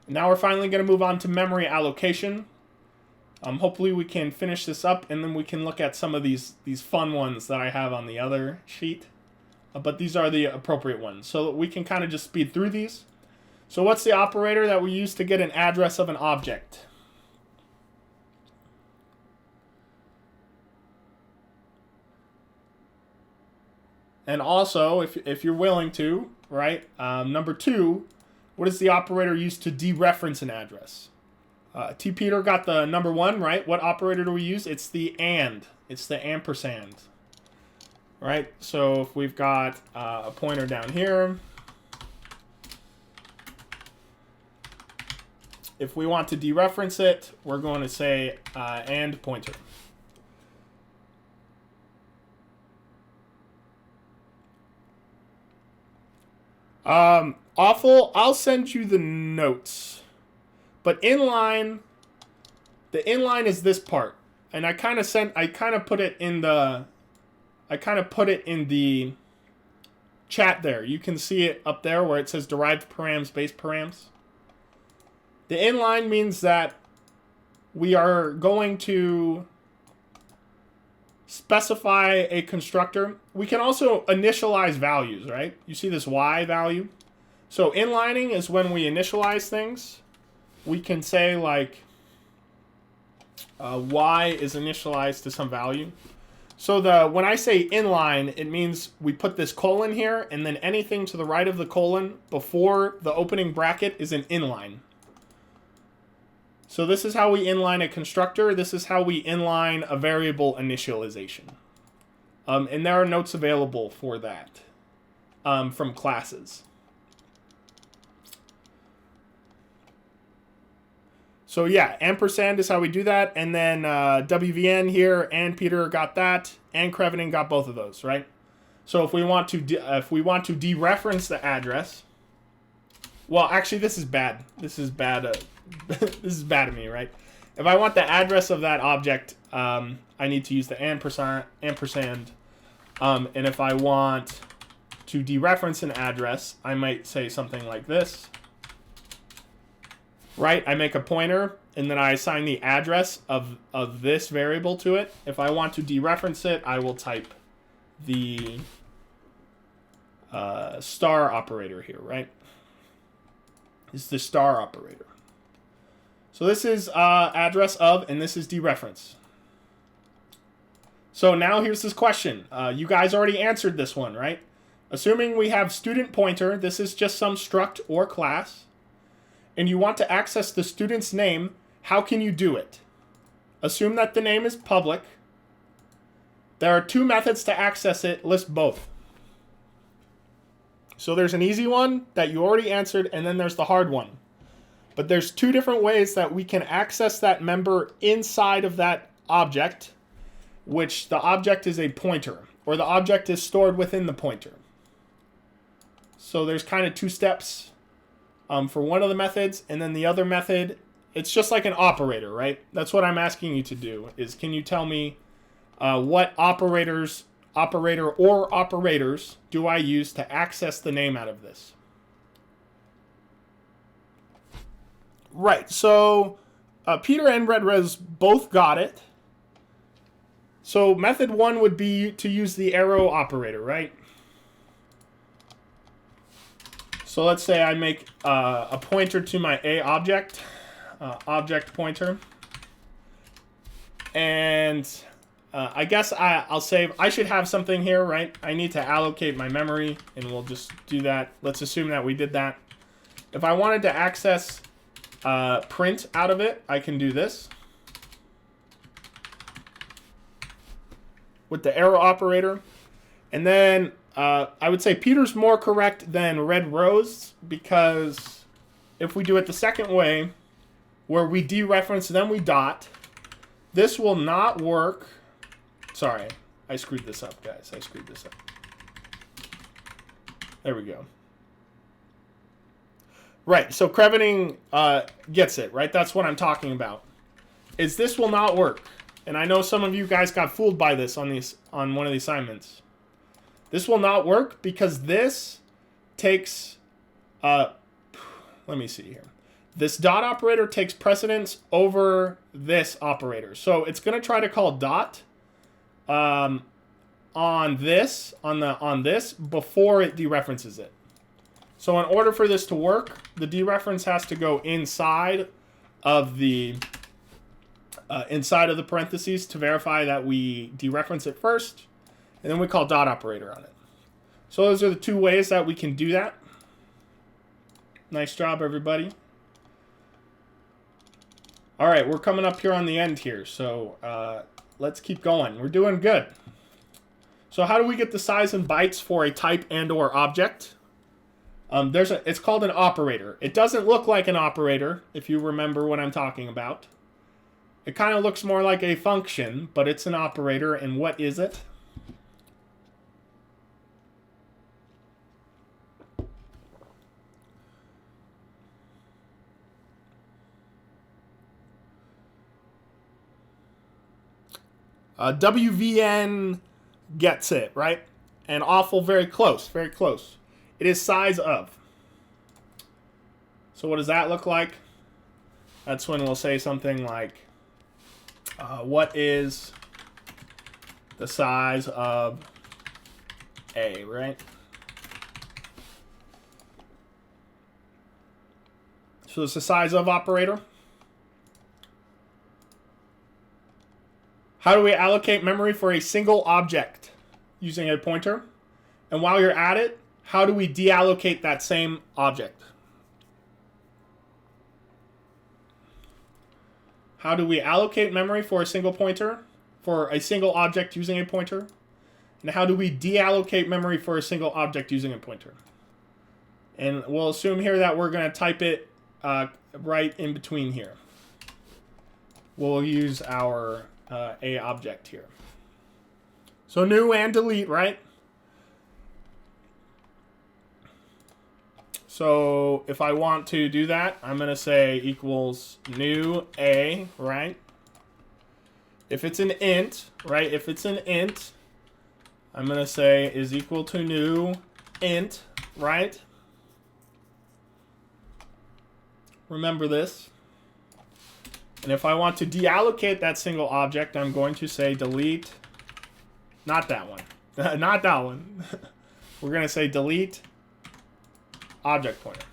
Now we're finally going to move on to memory allocation. Hopefully we can finish this up, and then we can look at some of these fun ones that I have on the other sheet. But these are the appropriate ones. So we can kind of just speed through these. So what's the operator that we use to get an address of an object? And also, if you're willing to, right, number 2, what is the operator used to dereference an address? T. Peter got the number 1, right? What operator do we use? It's the AND. It's the ampersand. Right? So if we've got a pointer down here, if we want to dereference it, we're going to say AND pointer. Awful, I'll send you the notes. But inline, the inline is this part. And I kind of put it in the chat there. You can see it up there where it says derived params, base params. The inline means that we are going to specify a constructor. We can also initialize values, right? You see this y value? So inlining is when we initialize things. We can say like y is initialized to some value. So when I say inline, it means we put this colon here, and then anything to the right of the colon before the opening bracket is an inline. So this is how we inline a constructor. This is how we inline a variable initialization. And there are notes available for that from classes. So yeah, ampersand is how we do that. And then WVN here, and Peter got that, and Krevening got both of those, right? So if we want to dereference the address, well, actually, this is bad. This is bad. This is bad of me, right? If I want the address of that object, I need to use the ampersand. And if I want to dereference an address, I might say something like this. Right? I make a pointer, and then I assign the address of this variable to it. If I want to dereference it, I will type the star operator here, right? It's the star operator. So this is address of, and this is dereference. So now here's this question. You guys already answered this one, right? Assuming we have student pointer, this is just some struct or class, and you want to access the student's name, how can you do it? Assume that the name is public. There are 2 methods to access it. List both. So there's an easy one that you already answered, and then there's the hard one. But there's 2 different ways that we can access that member inside of that object, which the object is a pointer, or the object is stored within the pointer. So there's kind of 2 steps for one of the methods, and then the other method, it's just like an operator, right? That's what I'm asking you to do, is can you tell me what operator or operators do I use to access the name out of this? Right, so Peter and RedRez both got it. So method 1 would be to use the arrow operator, right? So let's say I make a pointer to my A object, object pointer. And I guess I'll save, I should have something here, right? I need to allocate my memory, and we'll just do that. Let's assume that we did that. If I wanted to access print out of it, I can do this with the arrow operator. And then I would say Peter's more correct than RedRez, because if we do it the second way, where we dereference then we dot, this will not work Sorry, I screwed this up, guys. I screwed this up. There we go. Right, so Crevening gets it, right? That's what I'm talking about. Is this will not work. And I know some of you guys got fooled by this on one of the assignments. This will not work because this takes, let me see here. This dot operator takes precedence over this operator. So it's going to try to call dot on this before it dereferences it. So in order for this to work, the dereference has to go inside of the parentheses to verify that we dereference it first, and then we call dot operator on it. So those are the two ways that we can do that. Nice job, everybody. All right, we're coming up here on the end here, so let's keep going. We're doing good. So how do we get the size in bytes for a type and or object? It's called an operator. It doesn't look like an operator, if you remember what I'm talking about. It kind of looks more like a function, but it's an operator, and what is it? WVN gets it, right? And awful, very close, very close. It is size of. So what does that look like? That's when we'll say something like, what is the size of A, right? So it's the size of operator. How do we allocate memory for a single object using a pointer? And while you're at it, how do we deallocate that same object? How do we allocate memory for a single pointer, for a single object using a pointer? And how do we deallocate memory for a single object using a pointer? And we'll assume here that we're going to type it right in between here. We'll use our a object here. So new and delete, right? So if I want to do that, I'm going to say equals new a, right? If it's an int, right? If it's an int, I'm going to say is equal to new int, right? Remember this. And if I want to deallocate that single object, I'm going to say delete, not that one, not that one. We're going to say delete object pointer.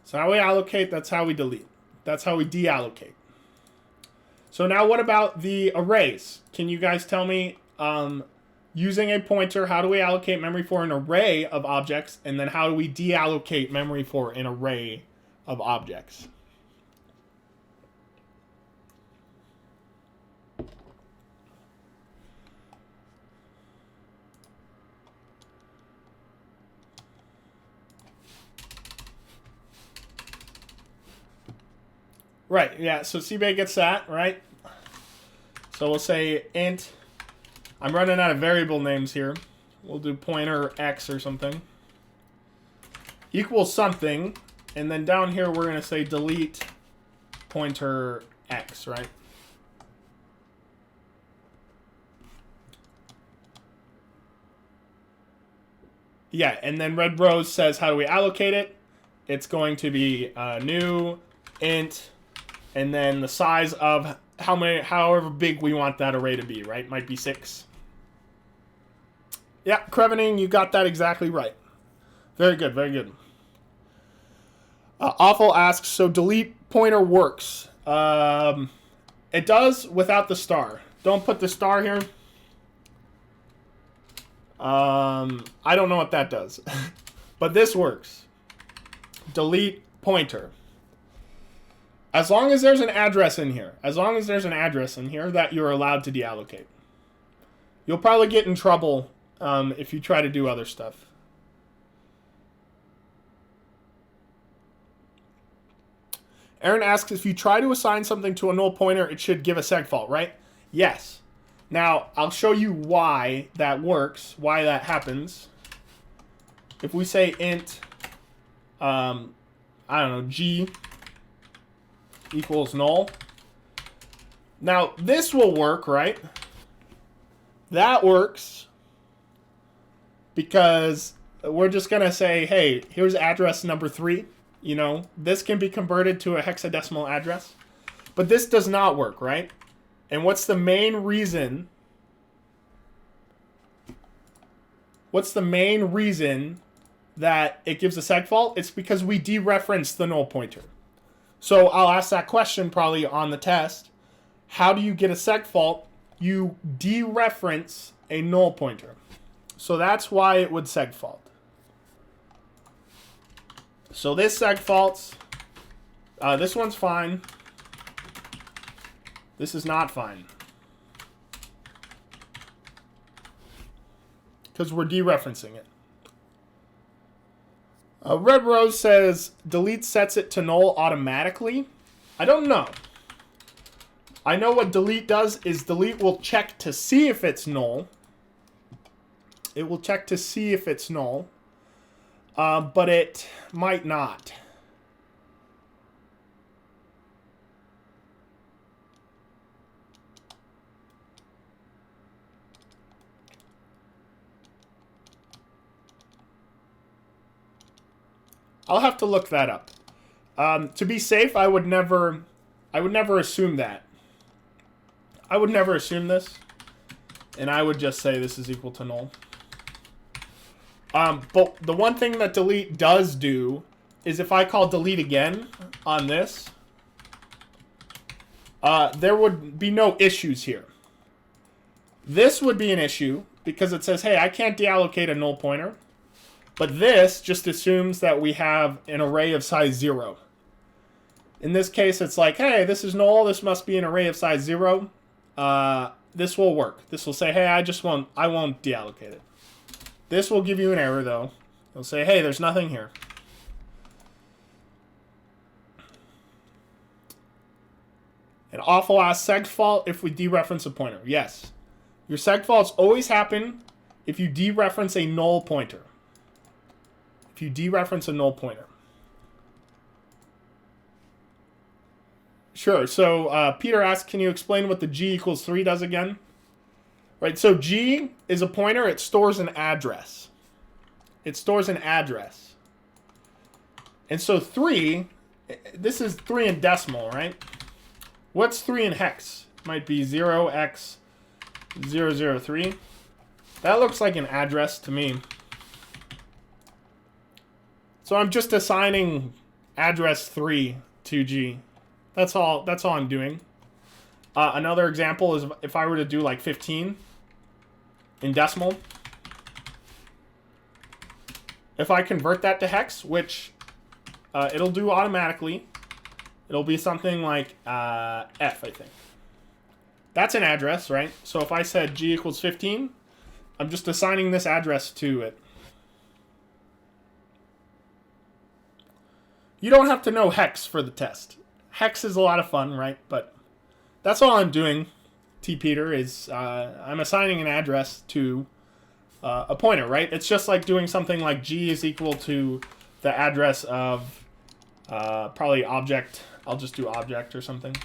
So how we allocate, that's how we delete. That's how we deallocate. So now what about the arrays? Can you guys tell me, using a pointer, how do we allocate memory for an array of objects? And then how do we deallocate memory for an array of objects? Right, yeah, so CBay gets that, right? So we'll say int, I'm running out of variable names here. We'll do pointer x or something. Equals something, and then down here we're going to say delete pointer x, right? Yeah, and then red rose says how do we allocate it? It's going to be new int, and then the size of however big we want that array to be, right? Might be 6. Yeah, Crevening, you got that exactly right. Very good, very good. Awful asks, so delete pointer works. It does without the star. Don't put the star here. I don't know what that does. But this works. Delete pointer. As long as there's an address in here. As long as there's an address in here that you're allowed to deallocate. You'll probably get in trouble if you try to do other stuff. Aaron asks, if you try to assign something to a null pointer, it should give a segfault, right? Yes. Now, I'll show you why that works, why that happens. If we say int, I don't know, g equals null. Now, this will work, right? That works because we're just going to say, hey, here's address number 3. You know, this can be converted to a hexadecimal address. But this does not work, right? And what's the main reason? What's the main reason that it gives a seg fault? It's because we dereference the null pointer. So I'll ask that question probably on the test. How do you get a seg fault? You dereference a null pointer. So that's why it would seg fault. So this seg faults. This one's fine. This is not fine. Because we're dereferencing it. Red Rose says, delete sets it to null automatically. I don't know. I know what delete does is delete will check to see if it's null. It will check to see if it's null. But it might not. I'll have to look that up. To be safe, I would never assume that. I would never assume this, and I would just say this is equal to null. But the one thing that delete does do is if I call delete again on this, there would be no issues here. This would be an issue because it says, hey, I can't deallocate a null pointer. But this just assumes that we have an array of size 0. In this case, it's like, hey, this is null. This must be an array of size 0. This will work. This will say, hey, I won't deallocate it. This will give you an error, though. It'll say, hey, there's nothing here. An awful ass seg fault if we dereference a pointer. Yes. Your seg faults always happen if you dereference a null pointer. If you dereference a null pointer. Sure. So Peter asks, can you explain what the g equals 3 does again? Right. So g is a pointer. It stores an address. It stores an address. And so 3, this is 3 in decimal, right? What's 3 in hex? Might be 0x003. That looks like an address to me. So I'm just assigning address 3 to G. That's all I'm doing. Another example is if I were to do like 15 in decimal. If I convert that to hex, which it'll do automatically, it'll be something like F, I think. That's an address, right? So if I said G equals 15, I'm just assigning this address to it. You don't have to know hex for the test. Hex is a lot of fun, right? But that's all I'm doing, T. Peter, is I'm assigning an address to a pointer, right? It's just like doing something like G is equal to the address of probably object. I'll just do object or something.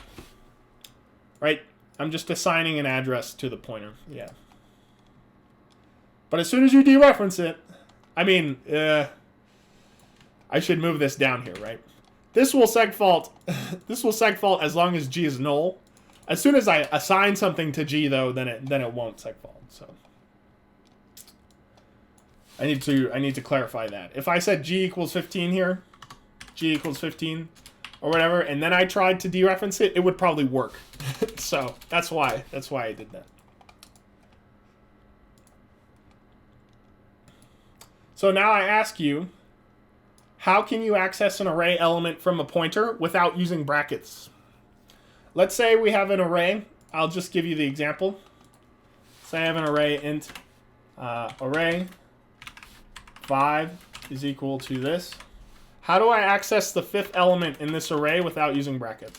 Right? I'm just assigning an address to the pointer. Yeah. But as soon as you dereference it, I mean, I should move this down here, right? This will seg fault. This will seg fault as long as G is null. As soon as I assign something to G, though, then it won't seg fault. So I need to clarify that. If I said G equals 15 here, G equals 15, or whatever, and then I tried to dereference it, it would probably work. So that's why I did that. So now I ask you, how can you access an array element from a pointer without using brackets? Let's say we have an array. I'll just give you the example. Say I have an array int array 5 is equal to this. How do I access the 5th element in this array without using brackets?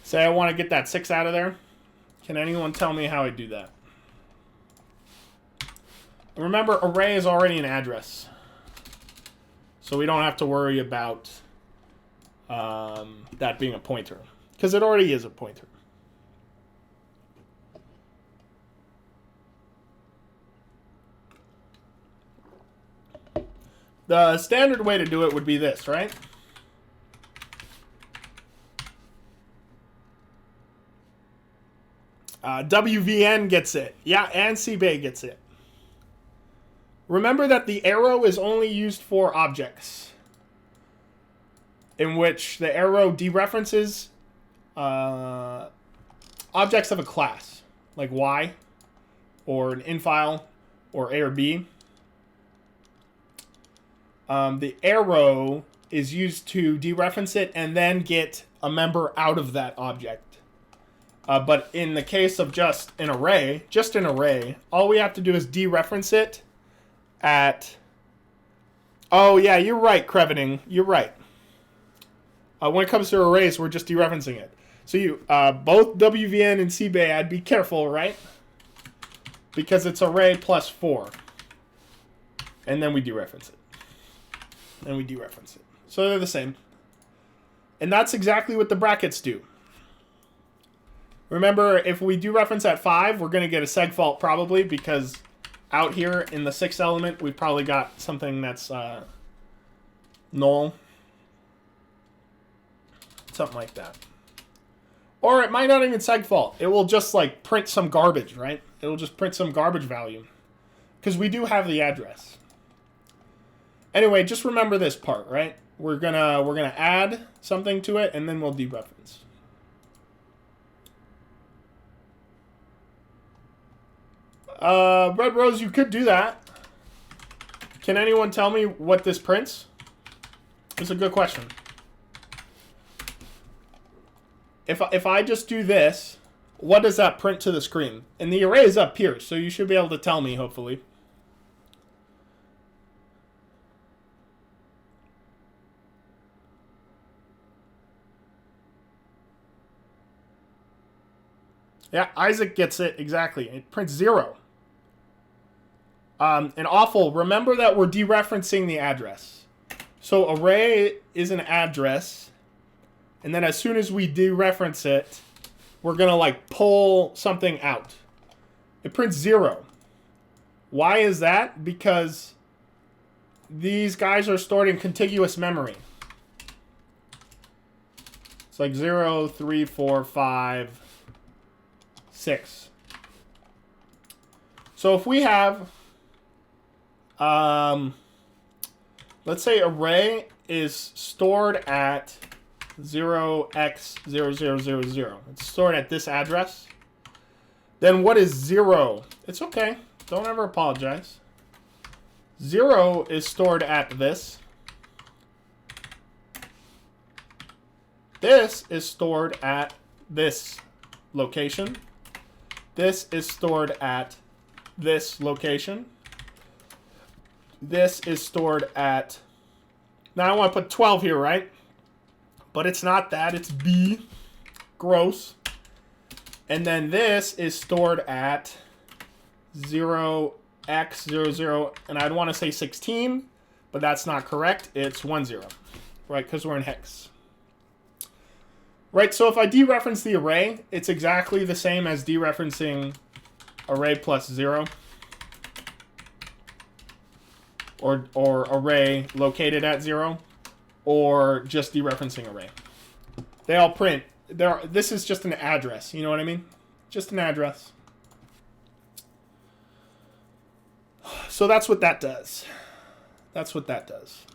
Say I want to get that 6 out of there. Can anyone tell me how I do that? Remember, array is already an address. So we don't have to worry about that being a pointer. Because it already is a pointer. The standard way to do it would be this, right? WVN gets it. Yeah, and CBay gets it. Remember that the arrow is only used for objects, in which the arrow dereferences objects of a class, like Y, or an infile, or A or B. The arrow is used to dereference it and then get a member out of that object. But in the case of just an array, all we have to do is dereference it at... Oh, yeah, you're right, Crevening. You're right. When it comes to arrays, we're just dereferencing it. So you, both WVN and CBay, I'd be careful, right? Because it's array plus 4. And then we dereference it. And we dereference it. So they're the same. And that's exactly what the brackets do. Remember, if we dereference at 5, we're going to get a segfault probably, because out here in the 6th element, we've probably got something that's null. Something like that. Or it might not even segfault. It will just like print some garbage, right? It will just print some garbage value. Because we do have the address. Anyway, just remember this part, right? We're gonna add something to it, and then we'll dereference. Red Rose, you could do that. Can anyone tell me what this prints? It's a good question. If I just do this, what does that print to the screen? And the array is up here, so you should be able to tell me, hopefully. Yeah, Isaac gets it exactly. It prints 0. And awful, remember that we're dereferencing the address. So array is an address, and then as soon as we dereference it, we're gonna like pull something out. It prints 0. Why is that? Because these guys are stored in contiguous memory. It's like 0, 3, 4, 5, 6. So if we have let's say array is stored at 0x0000. It's stored at this address. Then what is 0? It's okay. Don't ever apologize. 0 is stored at this. This is stored at this location. This is stored at this location. This is stored at... Now I want to put 12 here, right? But it's not that. It's B. Gross. And then this is stored at 0x00. And I'd want to say 16. But that's not correct. It's 10. Right? Because we're in hex. Right? So if I dereference the array, it's exactly the same as dereferencing array plus 0. Or array located at 0, or just dereferencing array. They all print. This is just an address. You know what I mean? Just an address. So that's what that does. That's what that does.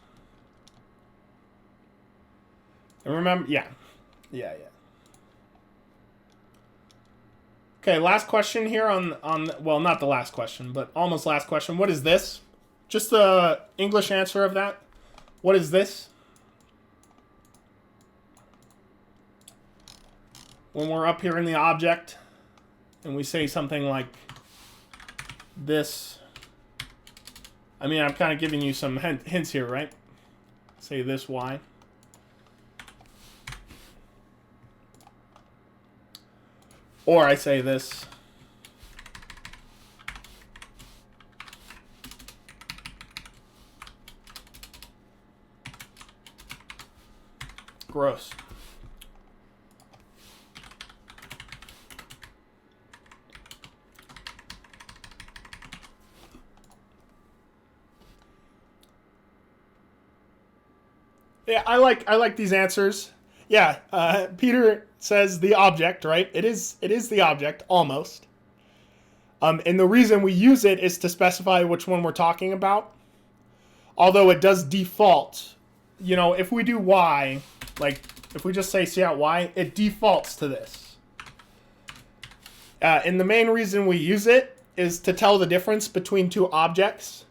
And remember, yeah. Okay, last question here on well, not the last question, but almost last question. What is this? Just the English answer of that. What is this? When we're up here in the object and we say something like this. I mean, I'm kind of giving you some hints here, right? Say this Y. Or I say this. Gross. Yeah, I like these answers. Yeah, Peter says the object, right? It is the object almost. And the reason we use it is to specify which one we're talking about. Although it does default, you know, if we do y, like if we just say cout y, it defaults to this. And the main reason we use it is to tell the difference between two objects.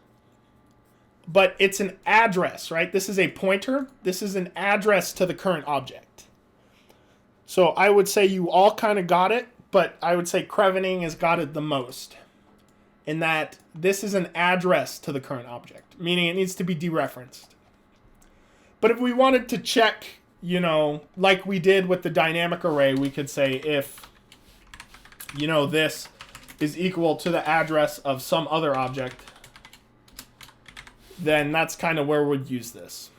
But it's an address, right? This is a pointer. This is an address to the current object. So I would say you all kind of got it, but I would say Crevening has got it the most. In that this is an address to the current object, meaning it needs to be dereferenced. But if we wanted to check, you know, like we did with the dynamic array, we could say if, you know, this is equal to the address of some other object, then that's kind of where we'd use this.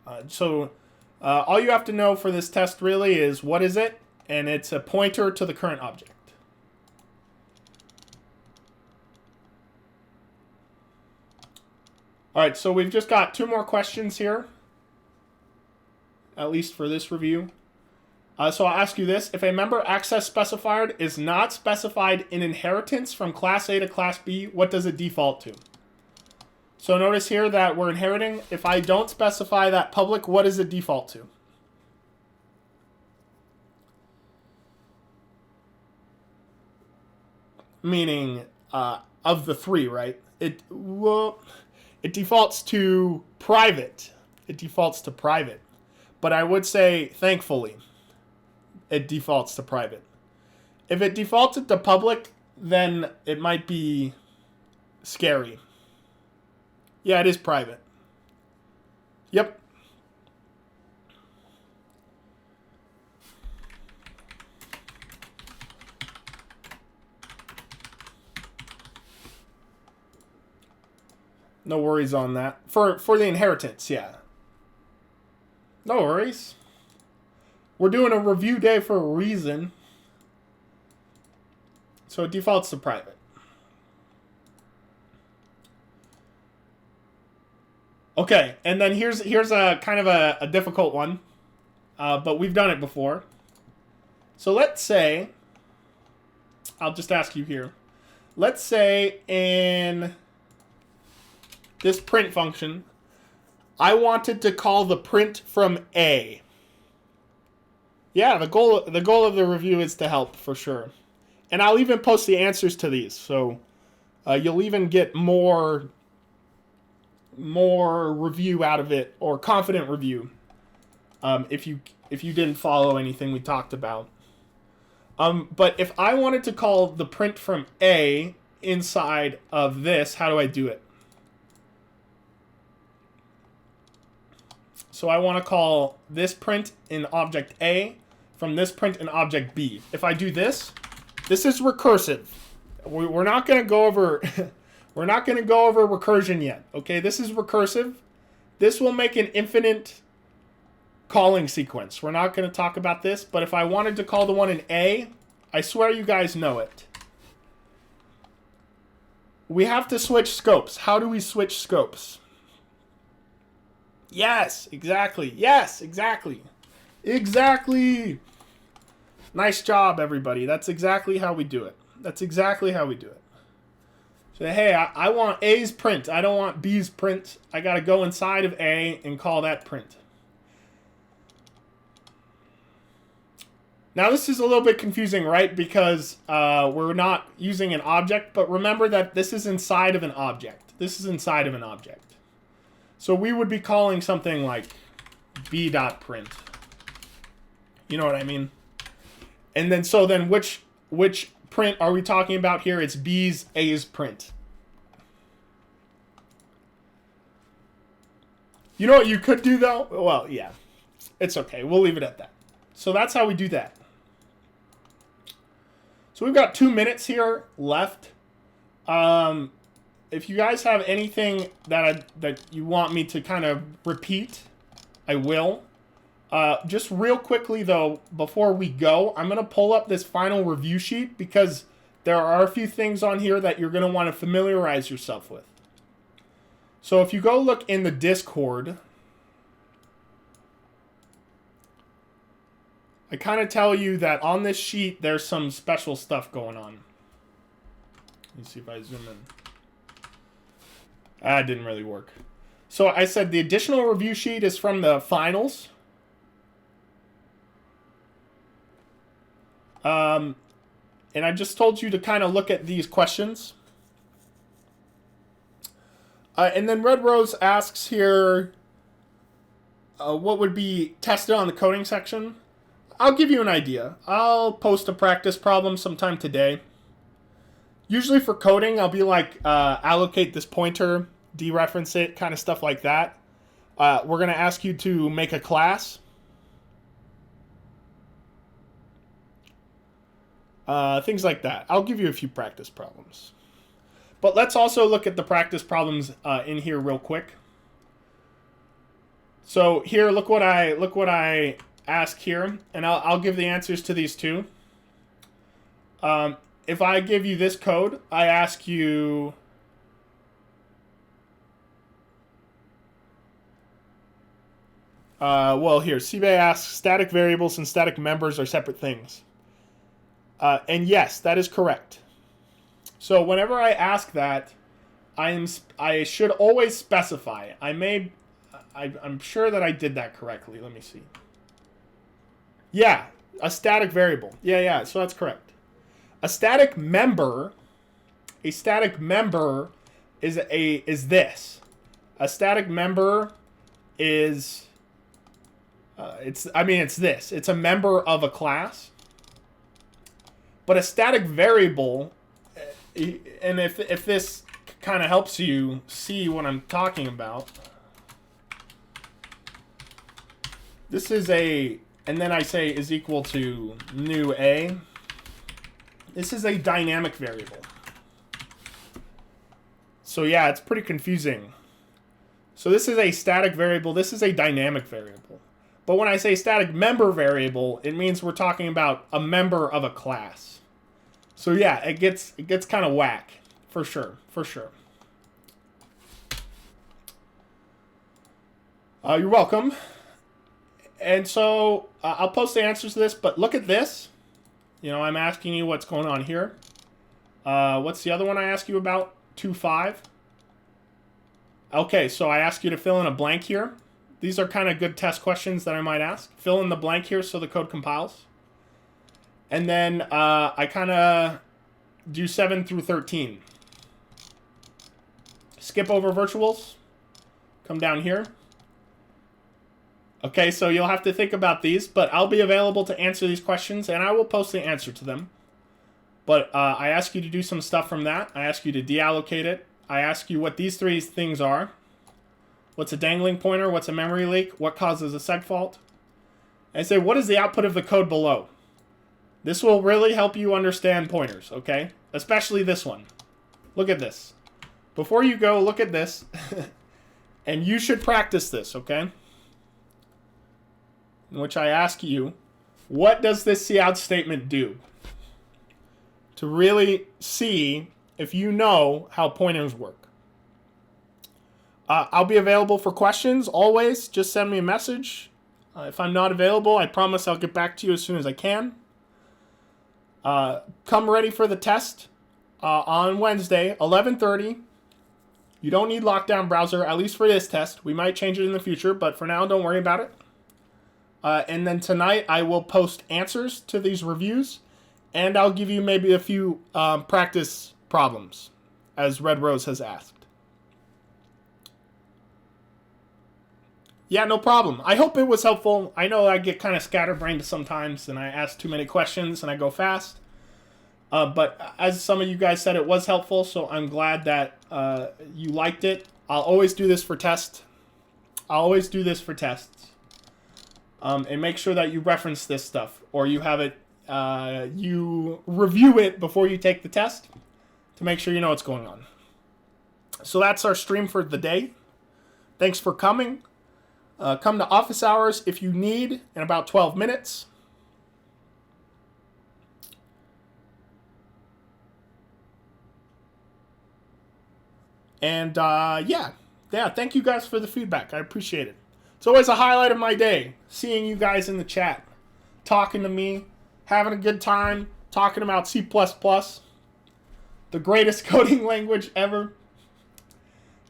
All you have to know for this test really is what is it, and it's a pointer to the current object. All right, so we've just got 2 more questions here, at least for this review. So I'll ask you this. If a member access specifier is not specified in inheritance from class A to class B, what does it default to? So notice here that we're inheriting. If I don't specify that public, what does it default to? Meaning, of the 3, right? It defaults to private. It defaults to private. But I would say, thankfully, it defaults to private. If it defaulted to public, then it might be scary. Yeah, it is private. Yep. No worries on that. For the inheritance, yeah. No worries. We're doing a review day for a reason. So it defaults to private. Okay, and then here's a kind of a difficult one. But we've done it before. So let's say, I'll just ask you here. Let's say in this print function, I wanted to call the print from A. Yeah, the goal of the review is to help for sure. And I'll even post the answers to these, so you'll even get more review out of it, or confident review, if you didn't follow anything we talked about. But if I wanted to call the print from A inside of this, how do I do it? So I want to call this print in object A from this print in object B. If I do this, this is recursive. We're not going to go over we're not going to go over recursion yet. Okay, this is recursive. This will make an infinite calling sequence. We're not going to talk about this, but if I wanted to call the one in A, I swear you guys know it. We have to switch scopes. How do we switch scopes? Yes, exactly. Yes, exactly. Exactly. Nice job, everybody. That's exactly how we do it. That's exactly how we do it. So, hey, I want A's print. I don't want B's print. I got to go inside of A and call that print. Now, this is a little bit confusing, right? Because we're not using an object, but remember that this is inside of an object. This is inside of an object. So we would be calling something like b.print. You know what I mean? And then, so then which print are we talking about here? It's B's A's print. You know what you could do, though? Well, yeah. It's okay. We'll leave it at that. So that's how we do that. So we've got 2 minutes here left. If you guys have anything that you want me to kind of repeat, I will. Just real quickly, though, before we go, I'm going to pull up this final review sheet because there are a few things on here that you're going to want to familiarize yourself with. So if you go look in the Discord, I kind of tell you that on this sheet, there's some special stuff going on. Let me see if I zoom in. That didn't really work. So I said the additional review sheet is from the finals. And I just told you to kind of look at these questions. And then Red Rose asks here, what would be tested on the coding section? I'll give you an idea. I'll post a practice problem sometime today. Usually for coding, I'll be like, allocate this pointer, dereference it, kind of stuff like that. We're going to ask you to make a class. Things like that. I'll give you a few practice problems. But let's also look at the practice problems in here real quick. So here, look what I ask here, and I'll give the answers to these two. If I give you this code, I ask you well, here, CBay asks, static variables and static members are separate things. And yes, that is correct. So whenever I ask that, I should always specify. I'm sure that I did that correctly. Let me see. Yeah, a static variable. Yeah, so that's correct. A static member is this. A static member is it's this. It's a member of a class. But a static variable, and if this kind of helps you see what I'm talking about, this is and then I say is equal to new A. This is a dynamic variable. So yeah, it's pretty confusing. So this is a static variable. This is a dynamic variable. But when I say static member variable, it means we're talking about a member of a class. So yeah, it gets kind of whack, for sure. You're welcome. And so I'll post the answers to this, but look at this. You know, I'm asking you what's going on here. What's the other one I asked you about? 2.5. Okay, so I ask you to fill in a blank here. These are kind of good test questions that I might ask. Fill in the blank here so the code compiles. And then I kind of do 7 through 13. Skip over virtuals. Come down here. Okay, so you'll have to think about these, but I'll be available to answer these questions, and I will post the answer to them. But I ask you to do some stuff from that. I ask you to deallocate it. I ask you what these three things are. What's a dangling pointer? What's a memory leak? What causes a seg fault? And I say, what is the output of the code below? This will really help you understand pointers, okay? Especially this one. Look at this. Before you go, look at this. And you should practice this, okay? In which I ask you, what does this cout statement do? To really see if you know how pointers work. I'll be available for questions, always. Just send me a message. If I'm not available, I promise I'll get back to you as soon as I can. Come ready for the test on Wednesday, 11:30. You don't need Lockdown Browser, at least for this test. We might change it in the future, but for now, don't worry about it. And then tonight, I will post answers to these reviews, and I'll give you maybe a few practice problems, as Red Rose has asked. Yeah, no problem. I hope it was helpful. I know I get kind of scatterbrained sometimes, and I ask too many questions, and I go fast. But as some of you guys said, it was helpful, so I'm glad that you liked it. I'll always do this for tests. And make sure that you reference this stuff, or you have it you review it before you take the test to make sure you know what's going on. So that's our stream for the day. Thanks for coming. Come to office hours if you need in about 12 minutes. And yeah, thank you guys for the feedback. I appreciate it. It's always a highlight of my day, seeing you guys in the chat, talking to me, having a good time, talking about C++, the greatest coding language ever.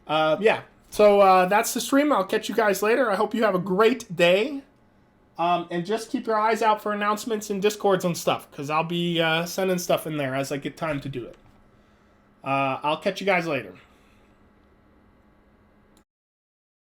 Yeah, so that's the stream. I'll catch you guys later. I hope you have a great day. And just keep your eyes out for announcements and Discords and stuff, because I'll be sending stuff in there as I get time to do it. I'll catch you guys later.